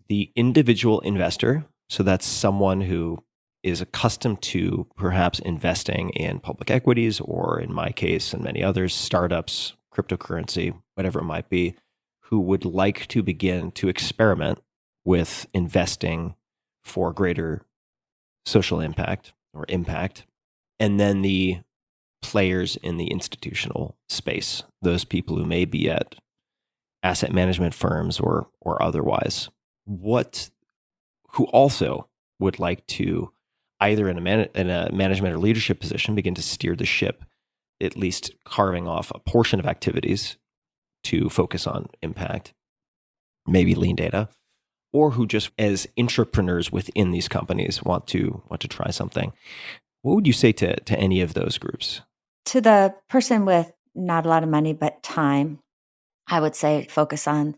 The individual investor, so that's someone who is accustomed to perhaps investing in public equities, or in my case and many others, startups, cryptocurrency, whatever it might be, who would like to begin to experiment with investing for greater social impact or impact. And then the players in the institutional space, those people who may be at asset management firms or otherwise, who also would like to, either in a management or leadership position, begin to steer the ship, at least carving off a portion of activities to focus on impact, maybe lean data, or who just as entrepreneurs within these companies want to try something. What would you say to any of those groups? To the person with not a lot of money but time, I would say focus on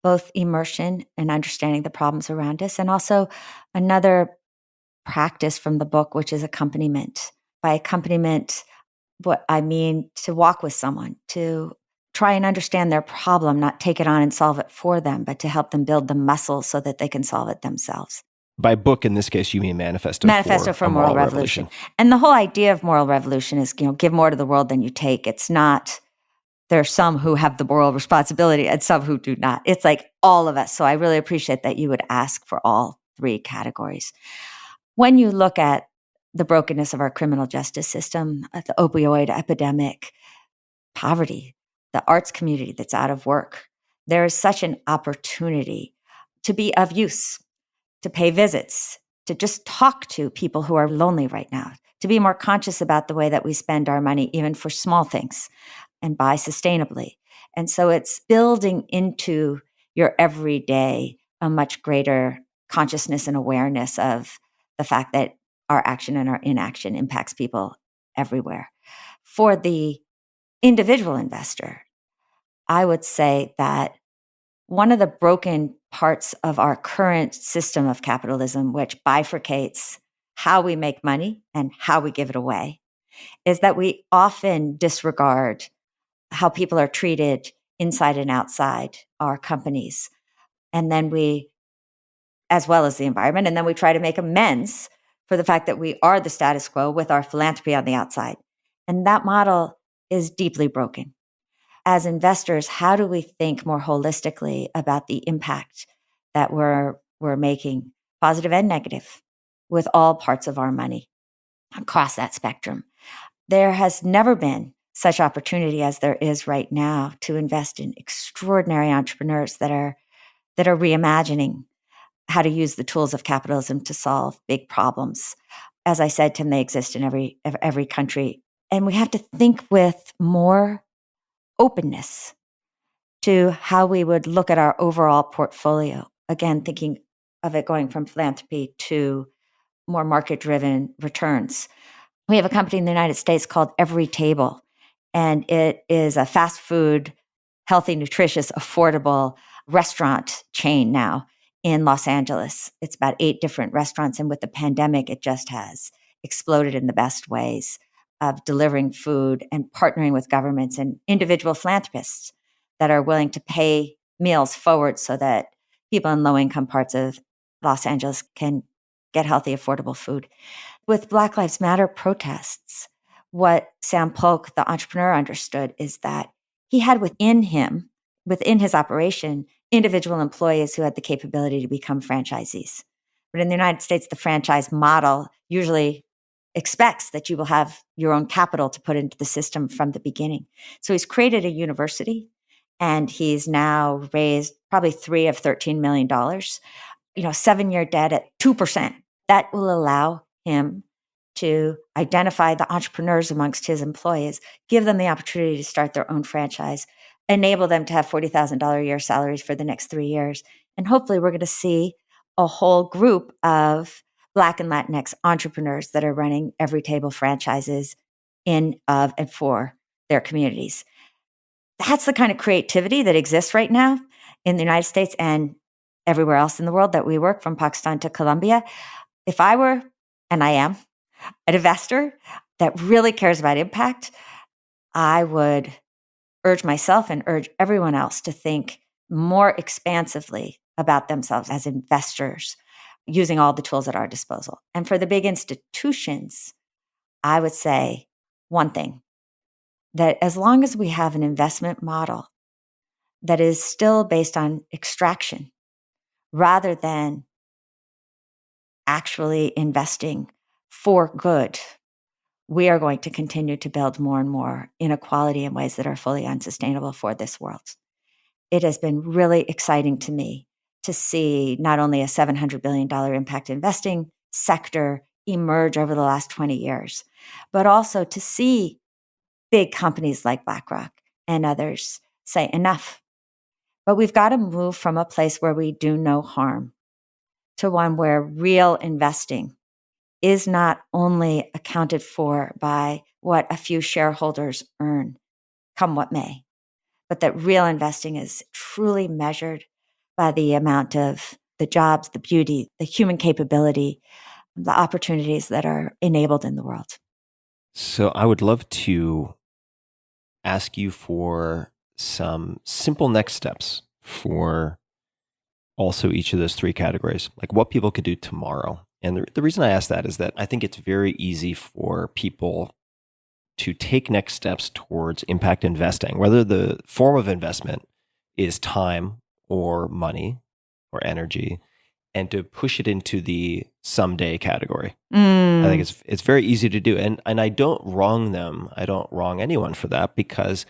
both immersion and understanding the problems around us, and also another practice from the book, which is accompaniment. By accompaniment, what I mean to walk with someone, to try and understand their problem, not take it on and solve it for them, but to help them build the muscles so that they can solve it themselves. By book, in this case, you mean Manifesto for a Moral Revolution. And the whole idea of moral revolution is, give more to the world than you take. It's not, there are some who have the moral responsibility and some who do not. It's like all of us. So I really appreciate that you would ask for all three categories. When you look at the brokenness of our criminal justice system, the opioid epidemic, poverty, the arts community that's out of work, there is such an opportunity to be of use, to pay visits, to just talk to people who are lonely right now, to be more conscious about the way that we spend our money, even for small things, and buy sustainably. And so it's building into your everyday a much greater consciousness and awareness of the fact that our action and our inaction impacts people everywhere. For the individual investor, I would say that one of the broken parts of our current system of capitalism, which bifurcates how we make money and how we give it away, is that we often disregard how people are treated inside and outside our companies. And then as well as the environment, and then we try to make amends for the fact that we are the status quo with our philanthropy on the outside. And that model is deeply broken. As investors, how do we think more holistically about the impact that we're making, positive and negative, with all parts of our money across that spectrum? There has never been such opportunity as there is right now to invest in extraordinary entrepreneurs that are reimagining how to use the tools of capitalism to solve big problems. As I said, Tim, they exist in every country. And we have to think with more openness to how we would look at our overall portfolio. Again, thinking of it going from philanthropy to more market-driven returns. We have a company in the United States called Every Table, and it is a fast food, healthy, nutritious, affordable restaurant chain now in Los Angeles. It's about 8 different restaurants, and with the pandemic, it just has exploded in the best ways of delivering food and partnering with governments and individual philanthropists that are willing to pay meals forward so that people in low-income parts of Los Angeles can get healthy, affordable food. With Black Lives Matter protests, what Sam Polk, the entrepreneur, understood is that he had within his operation, individual employees who had the capability to become franchisees. But in the United States, the franchise model usually expects that you will have your own capital to put into the system from the beginning. So he's created a university, and he's now raised probably $3 of $13 million, 7-year debt at 2%. That will allow him to identify the entrepreneurs amongst his employees, give them the opportunity to start their own franchise, enable them to have $40,000 a year salaries for the next 3 years. And hopefully we're going to see a whole group of Black and Latinx entrepreneurs that are running Every Table franchises in, of, and for their communities. That's the kind of creativity that exists right now in the United States and everywhere else in the world that we work, from Pakistan to Colombia. If I were, and I am, an investor that really cares about impact, I would urge myself and urge everyone else to think more expansively about themselves as investors, using all the tools at our disposal. And for the big institutions, I would say one thing, that as long as we have an investment model that is still based on extraction rather than actually investing for good, we are going to continue to build more and more inequality in ways that are fully unsustainable for this world. It has been really exciting to me to see not only a $700 billion impact investing sector emerge over the last 20 years, but also to see big companies like BlackRock and others say enough. But we've got to move from a place where we do no harm to one where real investing is not only accounted for by what a few shareholders earn, come what may, but that real investing is truly measured by the amount of the jobs, the beauty, the human capability, the opportunities that are enabled in the world. So I would love to ask you for some simple next steps for also each of those 3 categories, like what people could do tomorrow. And the reason I ask that is that I think it's very easy for people to take next steps towards impact investing, whether the form of investment is time or money or energy, and to push it into the someday category. I think it's very easy to do. And I don't wrong them. I don't wrong anyone for that, because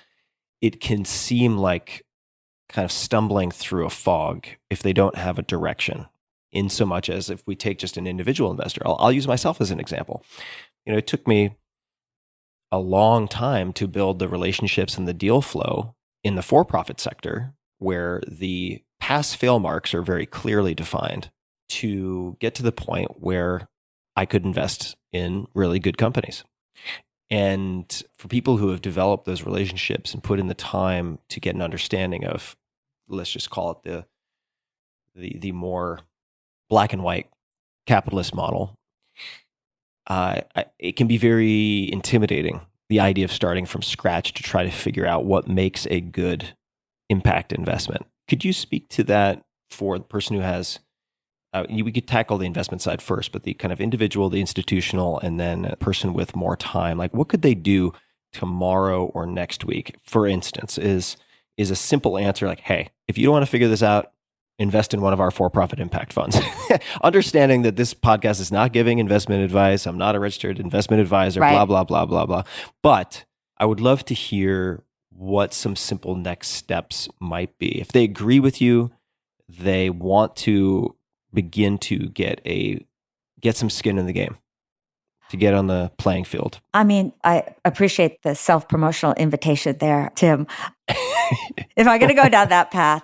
it can seem like kind of stumbling through a fog if they don't have a direction, in so much as if we take just an individual investor. I'll use myself as an example. It took me a long time to build the relationships and the deal flow in the for-profit sector, where the pass-fail marks are very clearly defined, to get to the point where I could invest in really good companies. And for people who have developed those relationships and put in the time to get an understanding of, let's just call it the more black and white capitalist model, it can be very intimidating, the idea of starting from scratch to try to figure out what makes a good impact investment. Could you speak to that for the person who has, we could tackle the investment side first, but the kind of individual, the institutional, and then a person with more time, like what could they do tomorrow or next week, for instance, is a simple answer like, hey, if you don't want to figure this out, invest in one of our for-profit impact funds. Understanding that this podcast is not giving investment advice. I'm not a registered investment advisor, Right. blah, blah, blah, blah, blah. But I would love to hear what some simple next steps might be. If they agree with you, they want to begin to get some skin in the game, to get on the playing field. I mean, I appreciate the self-promotional invitation there, Tim. If I'm going to go down that path,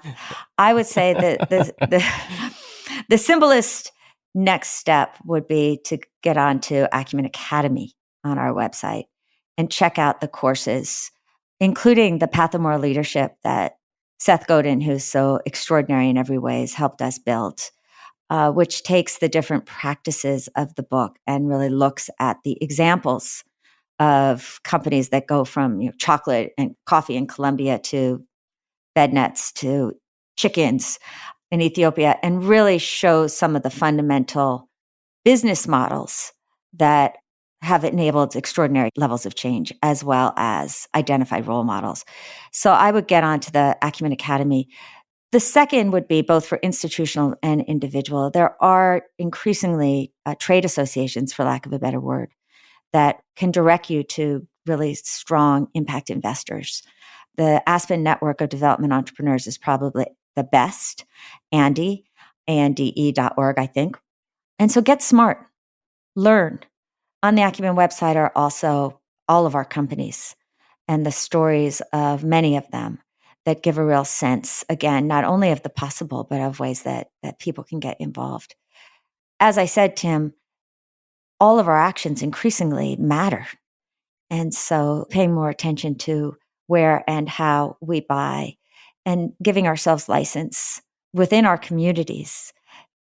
I would say that the simplest next step would be to get onto Acumen Academy on our website and check out the courses, including the Path of Moral Leadership that Seth Godin, who's so extraordinary in every way, has helped us build, which takes the different practices of the book and really looks at the examples of companies that go from chocolate and coffee in Colombia to bed nets to chickens in Ethiopia, and really shows some of the fundamental business models that have enabled extraordinary levels of change, as well as identified role models. So I would get onto the Acumen Academy. The second would be both for institutional and individual. There are increasingly trade associations, for lack of a better word, that can direct you to really strong impact investors. The Aspen Network of Development Entrepreneurs is probably the best. Andy, ande.org, I think. And so get smart, learn. On the Acumen website are also all of our companies and the stories of many of them that give a real sense, again, not only of the possible, but of ways that people can get involved. As I said, Tim, all of our actions increasingly matter. And so paying more attention to where and how we buy and giving ourselves license within our communities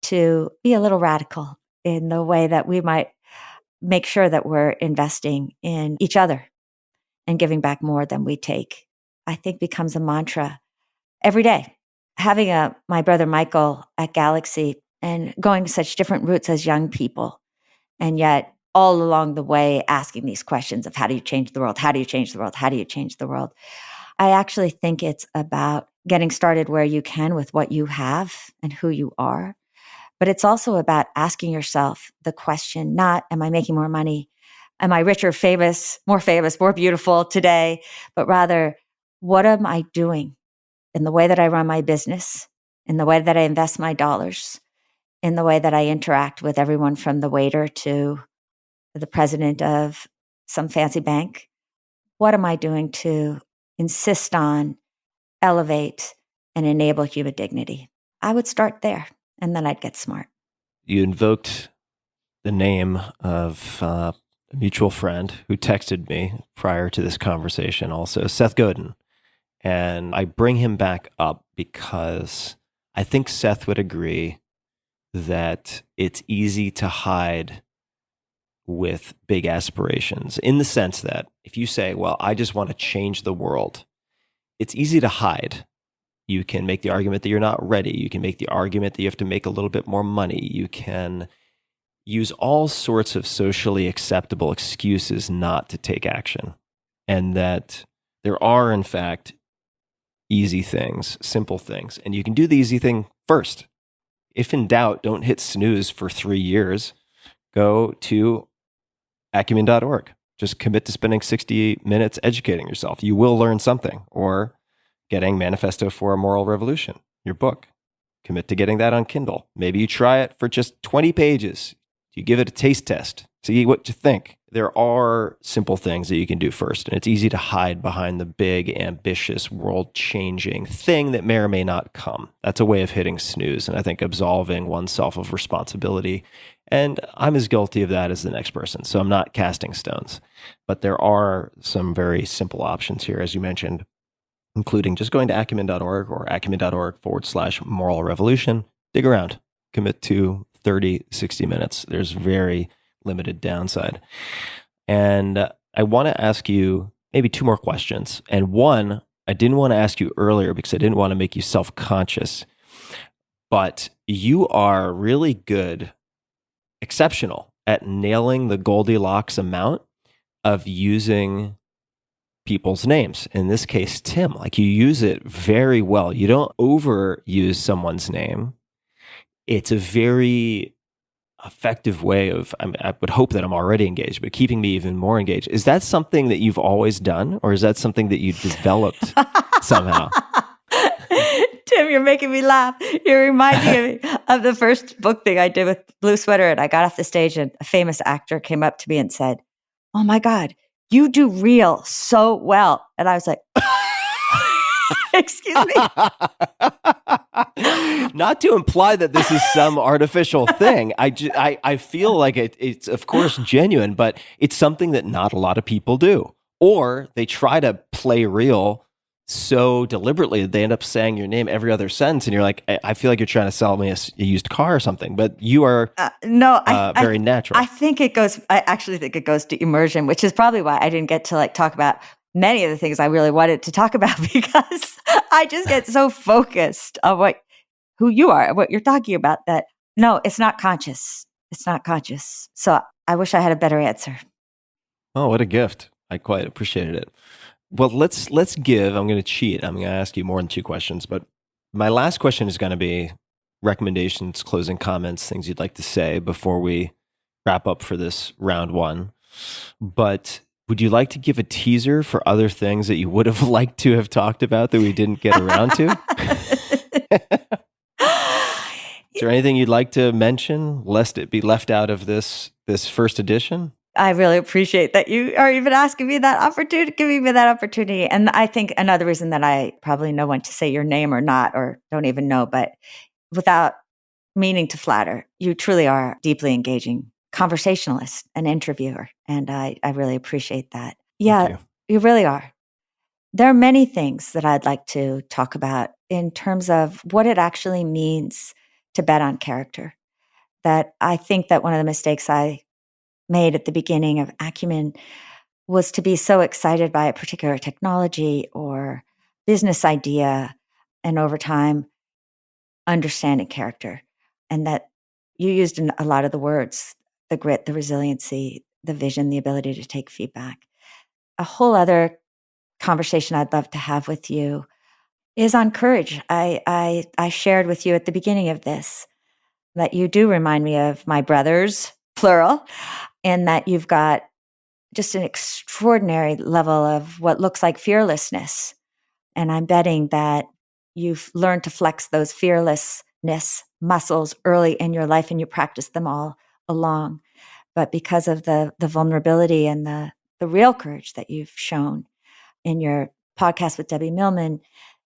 to be a little radical in the way that we might make sure that we're investing in each other and giving back more than we take, I think becomes a mantra every day. Having my brother Michael at Galaxy and going such different routes as young people, and yet all along the way asking these questions of how do you change the world? How do you change the world? How do you change the world? I actually think it's about getting started where you can with what you have and who you are. But it's also about asking yourself the question, not am I making more money? Am I richer, famous, more beautiful today? But rather, what am I doing in the way that I run my business, in the way that I invest my dollars, in the way that I interact with everyone from the waiter to the president of some fancy bank? What am I doing to insist on, elevate, and enable human dignity? I would start there, and then I'd get smart. You invoked the name of a mutual friend who texted me prior to this conversation also, Seth Godin. And I bring him back up because I think Seth would agree that it's easy to hide with big aspirations, in the sense that if you say, well, I just want to change the world, it's easy to hide. You can make the argument that you're not ready. You can make the argument that you have to make a little bit more money. You can use all sorts of socially acceptable excuses not to take action. And that there are, in fact, easy things, simple things. And you can do the easy thing first. If in doubt, don't hit snooze for 3 years. Go to Acumen.org. Just commit to spending 60 minutes educating yourself. You will learn something. Or getting Manifesto for a Moral Revolution, your book. Commit to getting that on Kindle. Maybe you try it for just 20 pages. You give it a taste test. See what you think. There are simple things that you can do first, and it's easy to hide behind the big, ambitious, world-changing thing that may or may not come. That's a way of hitting snooze, and I think absolving oneself of responsibility. And I'm as guilty of that as the next person, so I'm not casting stones. But there are some very simple options here, as you mentioned, including just going to acumen.org or acumen.org/moral revolution. Dig around, commit to 30, 60 minutes. There's very limited downside. And I want to ask you maybe 2 more questions. And one, I didn't want to ask you earlier because I didn't want to make you self-conscious, but you are really good, exceptional at nailing the Goldilocks amount of using people's names. In this case, Tim. Like, you use it very well. You don't overuse someone's name. It's a very effective way of, I would hope that I'm already engaged, but keeping me even more engaged. Is that something that you've always done, or is that something that you developed somehow? Tim, you're making me laugh. You're reminding me of the first book thing I did with Blue Sweater. And I got off the stage and a famous actor came up to me and said, "Oh my God, you do real so well." And I was like, "Excuse me." Not to imply that this is some artificial thing. I feel like it's of course genuine, but it's something that not a lot of people do. Or they try to play real so deliberately that they end up saying your name every other sentence, and you're like, I feel like you're trying to sell me a used car or something. But you are very natural. I actually think it goes to immersion, which is probably why I didn't get to talk about many of the things I really wanted to talk about, because I just get so focused on who you are, what you're talking about, that no, it's not conscious. It's not conscious. So I wish I had a better answer. Oh, what a gift. I quite appreciated it. Well, let's give, I'm going to cheat. I'm going to ask you more than 2 questions, but my last question is going to be recommendations, closing comments, things you'd like to say before we wrap up for this round 1. But would you like to give a teaser for other things that you would have liked to have talked about that we didn't get around to? Is there anything you'd like to mention, lest it be left out of this first edition? I really appreciate that you are even asking me that opportunity, giving me that opportunity. And I think another reason that I probably know when to say your name or not, or don't even know, but without meaning to flatter, you truly are a deeply engaging conversationalist, an interviewer. And I really appreciate that. Yeah, you really are. There are many things that I'd like to talk about in terms of what it actually means to bet on character. That I think that one of the mistakes I made at the beginning of Acumen was to be so excited by a particular technology or business idea, and over time understanding character. And that you used a lot of the words, the grit, the resiliency, the vision, the ability to take feedback. A whole other conversation I'd love to have with you is on courage. I shared with you at the beginning of this that you do remind me of my brothers, plural, and that you've got just an extraordinary level of what looks like fearlessness. And I'm betting that you've learned to flex those fearlessness muscles early in your life, and you practice them all along. But because of the vulnerability and the real courage that you've shown in your podcast with Debbie Millman,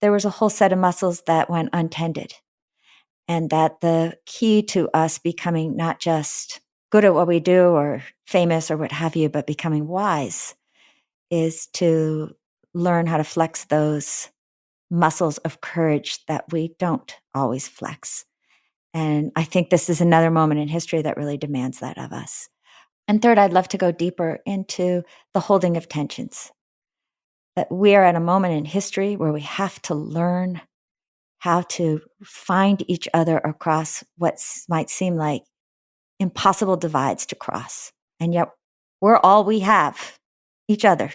there was a whole set of muscles that went untended. And that the key to us becoming not just good at what we do or famous or what have you, but becoming wise is to learn how to flex those muscles of courage that we don't always flex. And I think this is another moment in history that really demands that of us. And third, I'd love to go deeper into the holding of tensions. That we are at a moment in history where we have to learn how to find each other across what might seem like impossible divides to cross. And yet we're all we have, each other.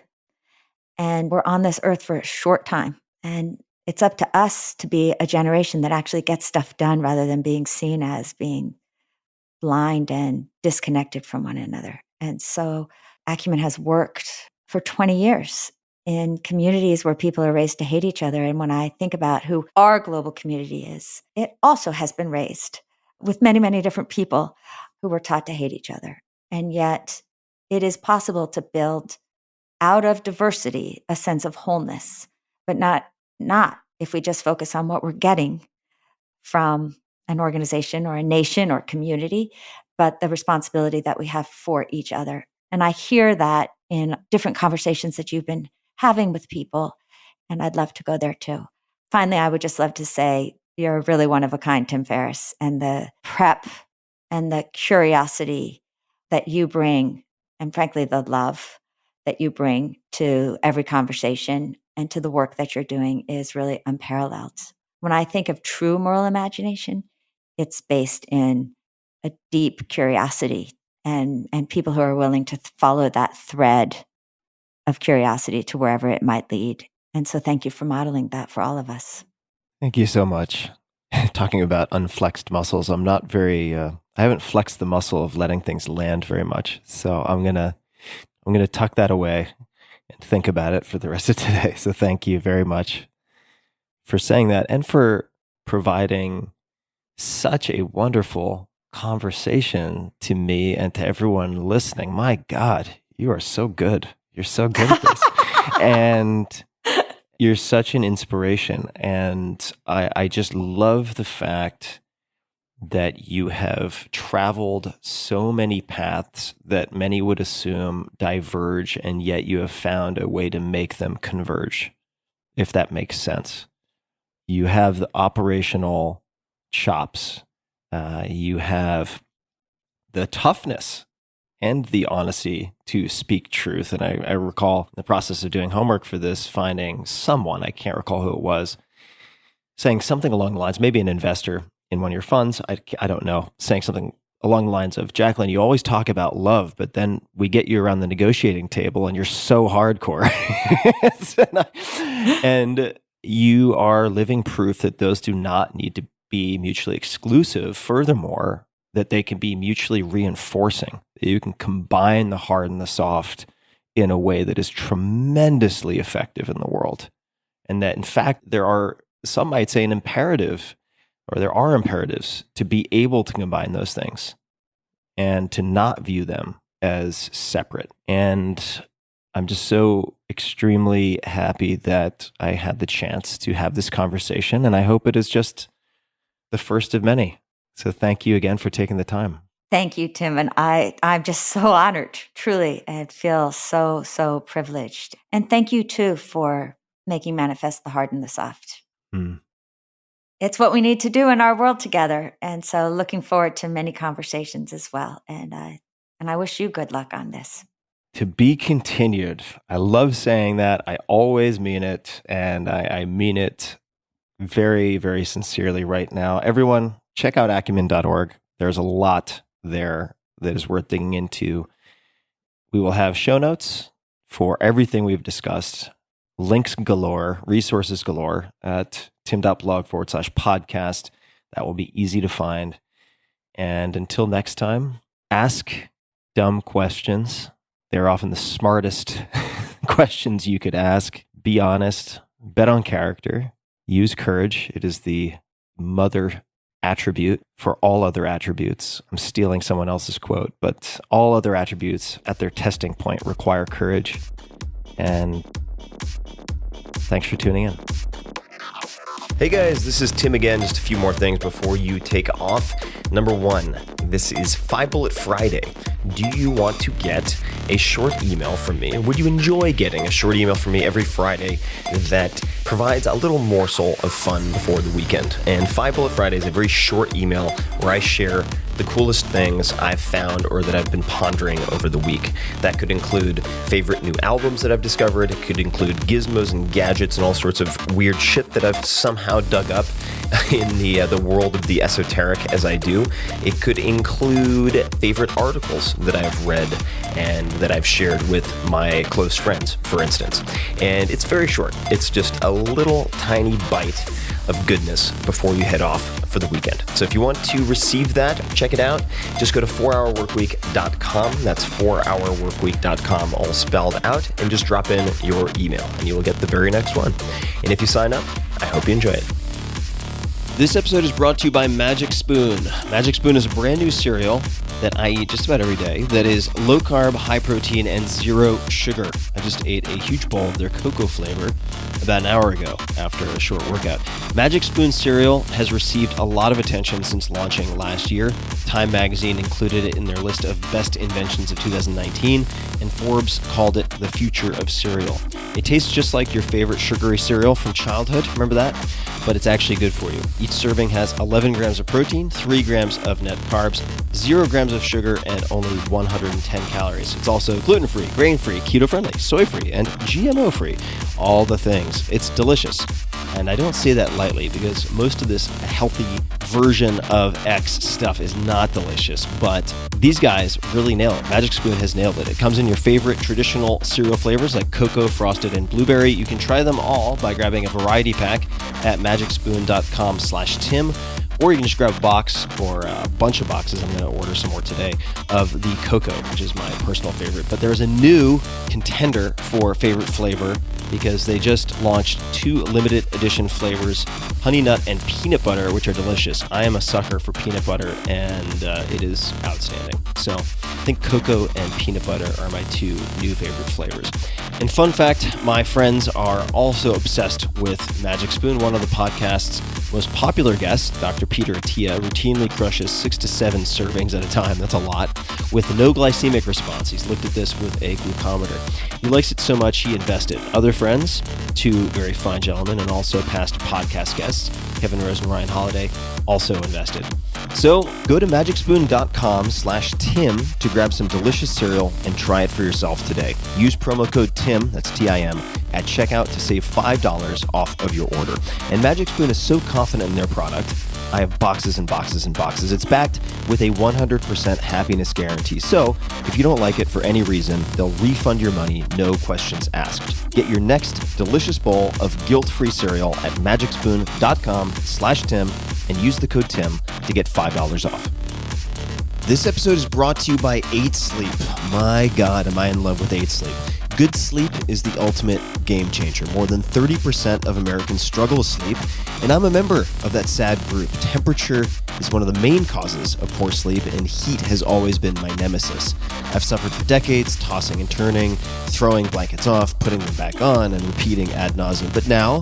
And we're on this earth for a short time. And it's up to us to be a generation that actually gets stuff done rather than being seen as being blind and disconnected from one another. And so Acumen has worked for 20 years in communities where people are raised to hate each other. And when I think about who our global community is, it also has been raised with many, many different people who were taught to hate each other. And yet it is possible to build out of diversity a sense of wholeness, but not if we just focus on what we're getting from an organization or a nation or community, but the responsibility that we have for each other. And I hear that in different conversations that you've been having with people, and I'd love to go there too. Finally, I would just love to say you're really one of a kind, Tim Ferriss, and the prep and the curiosity that you bring, and frankly, the love that you bring to every conversation and to the work that you're doing is really unparalleled. When I think of true moral imagination, it's based in a deep curiosity and people who are willing to follow that thread of curiosity to wherever it might lead. And so thank you for modeling that for all of us. Thank you so much. Talking about unflexed muscles, I'm not very, I haven't flexed the muscle of letting things land very much. So I'm going to tuck that away and think about it for the rest of today. So thank you very much for saying that and for providing such a wonderful conversation to me and to everyone listening. My God, you are so good. You're so good at this. And you're such an inspiration. And I just love the fact that you have traveled so many paths that many would assume diverge, and yet you have found a way to make them converge, if that makes sense. You have the operational chops. You have the toughness and the honesty to speak truth. And I recall in the process of doing homework for this, finding someone, I can't recall who it was, saying something along the lines, maybe an investor in one of your funds, I don't know, saying something along the lines of, Jacqueline, you always talk about love, but then we get you around the negotiating table and you're so hardcore. And you are living proof that those do not need to be mutually exclusive. Furthermore, that they can be mutually reinforcing. You can combine the hard and the soft in a way that is tremendously effective in the world. And that, in fact, there are, some might say, an imperative, or there are imperatives to be able to combine those things and to not view them as separate. And I'm just so extremely happy that I had the chance to have this conversation. And I hope it is just the first of many. So thank you again for taking the time. Thank you, Tim. And I'm just so honored, truly, and feel so, so privileged. And thank you, too, for making manifest the hard and the soft. It's what we need to do in our world together. And so looking forward to many conversations as well. And I wish you good luck on this. To be continued. I love saying that. I always mean it. And I mean it very, very sincerely right now. Everyone, check out acumen.org. There's a lot there that is worth digging into. We will have show notes for everything we've discussed, links galore, resources galore at tim.blog/podcast. That will be easy to find. And until next time, ask dumb questions. They're often the smartest questions you could ask. Be honest, bet on character, use courage. It is the mother attribute for all other attributes. I'm stealing someone else's quote, but all other attributes at their testing point require courage. And thanks for tuning in. Hey guys, this is Tim again. Just a few more things before you take off. Number one, this is 5 Bullet Friday. Do you want to get a short email from me? Would you enjoy getting a short email from me every Friday that provides a little morsel of fun before the weekend? And 5 Bullet Friday is a very short email where I share the coolest things I've found or that I've been pondering over the week. That could include favorite new albums that I've discovered. It could include gizmos and gadgets and all sorts of weird shit that I've somehow dug up in the world of the esoteric as I do. It could include favorite articles that I've read and that I've shared with my close friends, for instance. And it's very short. It's just a little tiny bite of goodness before you head off for the weekend. So if you want to receive that, check it out. Just go to 4hourworkweek.com. That's 4hourworkweek.com, all spelled out, and just drop in your email and you will get the very next one. And if you sign up, I hope you enjoy it. This episode is brought to you by Magic Spoon. Magic Spoon is a brand new cereal that I eat just about every day that is low carb, high protein, and zero sugar. I just ate a huge bowl of their cocoa flavor about an hour ago after a short workout. Magic Spoon cereal has received a lot of attention since launching last year. Time magazine included it in their list of best inventions of 2019, and Forbes called it the future of cereal. It tastes just like your favorite sugary cereal from childhood, remember that? But it's actually good for you. Each serving has 11 grams of protein, 3 grams of net carbs, 0 grams of sugar, and only 110 calories. It's also gluten-free, grain-free, keto-friendly, soy-free, and GMO-free. All the things. It's delicious. And I don't say that lightly because most of this healthy version of X stuff is not delicious, but these guys really nail it. Magic Spoon has nailed it. It comes in your favorite traditional cereal flavors like cocoa, frosted, and blueberry. You can try them all by grabbing a variety pack at magicspoon.com/Tim, or you can just grab a box or a bunch of boxes. I'm going to order some more today of the cocoa, which is my personal favorite. But there's a new contender for favorite flavor because they just launched 2 limited edition flavors, honey nut and peanut butter, which are delicious. I am a sucker for peanut butter, and it is outstanding. So I think cocoa and peanut butter are my 2 new favorite flavors. And fun fact, my friends are also obsessed with Magic Spoon. One of the podcast's most popular guests, Dr. Peter Attia, routinely crushes 6 to 7 servings at a time. That's a lot. With no glycemic response. He's looked at this with a glucometer. He likes it so much he invested. Other friends, 2 very fine gentlemen and also past podcast guests, Kevin Rose and Ryan Holiday, also invested. So go to magicspoon.com/Tim to grab some delicious cereal and try it for yourself today. Use promo code TIM, that's TIM, at checkout to save $5 off of your order. And Magic Spoon is so confident in their product, I have boxes and boxes and boxes. It's backed with a 100% happiness guarantee. So if you don't like it for any reason, they'll refund your money, no questions asked. Get your next delicious bowl of guilt-free cereal at magicspoon.com/Tim and use the code TIM to get $5 off. This episode is brought to you by 8 Sleep. My God, am I in love with 8 Sleep. Good sleep is the ultimate game changer. More than 30% of Americans struggle with sleep, and I'm a member of that sad group. Temperature is one of the main causes of poor sleep, and heat has always been my nemesis. I've suffered for decades, tossing and turning, throwing blankets off, putting them back on, and repeating ad nauseum. But now,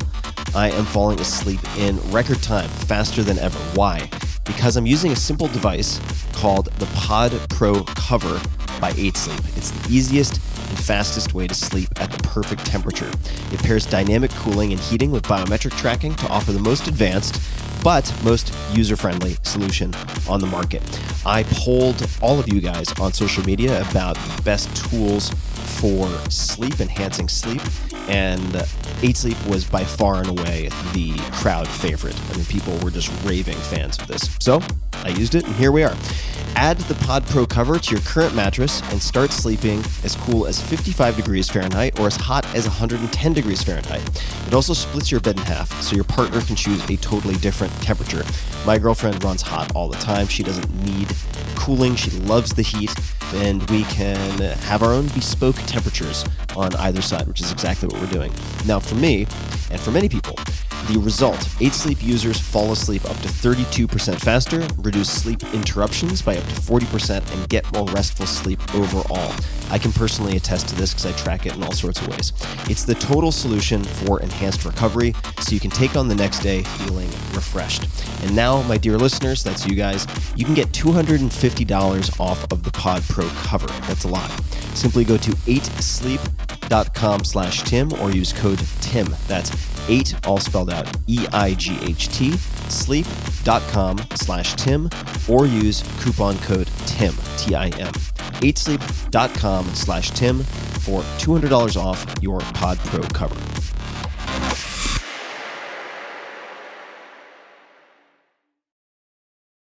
I am falling asleep in record time, faster than ever. Why? Because I'm using a simple device called the Pod Pro Cover by 8 Sleep. It's the easiest and fastest way to sleep at the perfect temperature. It pairs dynamic cooling and heating with biometric tracking to offer the most advanced but most user-friendly solution on the market. I polled all of you guys on social media about the best tools for sleep, enhancing sleep, and 8 Sleep was by far and away the crowd favorite. I mean, people were just raving fans of this. So I used it, and here we are. Add the Pod Pro cover to your current mattress and start sleeping as cool as 55 degrees Fahrenheit or as hot as 110 degrees Fahrenheit. It also splits your bed in half, so your partner can choose a totally different temperature. My girlfriend runs hot all the time. She doesn't need cooling. She loves the heat, and we can have our own bespoke temperatures on either side, which is exactly what we're doing. Now, for me, and for many people, the result, 8 Sleep users fall asleep up to 32% faster, reduce sleep interruptions by up to 40%, and get more restful sleep overall. I can personally attest to this because I track it in all sorts of ways. It's the total solution for enhanced recovery, so you can take on the next day feeling refreshed. And now, my dear listeners, that's you guys, you can get $250 off of the Pod Pro cover. That's a lot. Simply go to 8sleep.com/Tim or use code TIM. That's 8, all spelled out, EIGHT, sleep.com/Tim, or use coupon code TIM, TIM. 8sleep.com/Tim for $200 off your Pod Pro cover.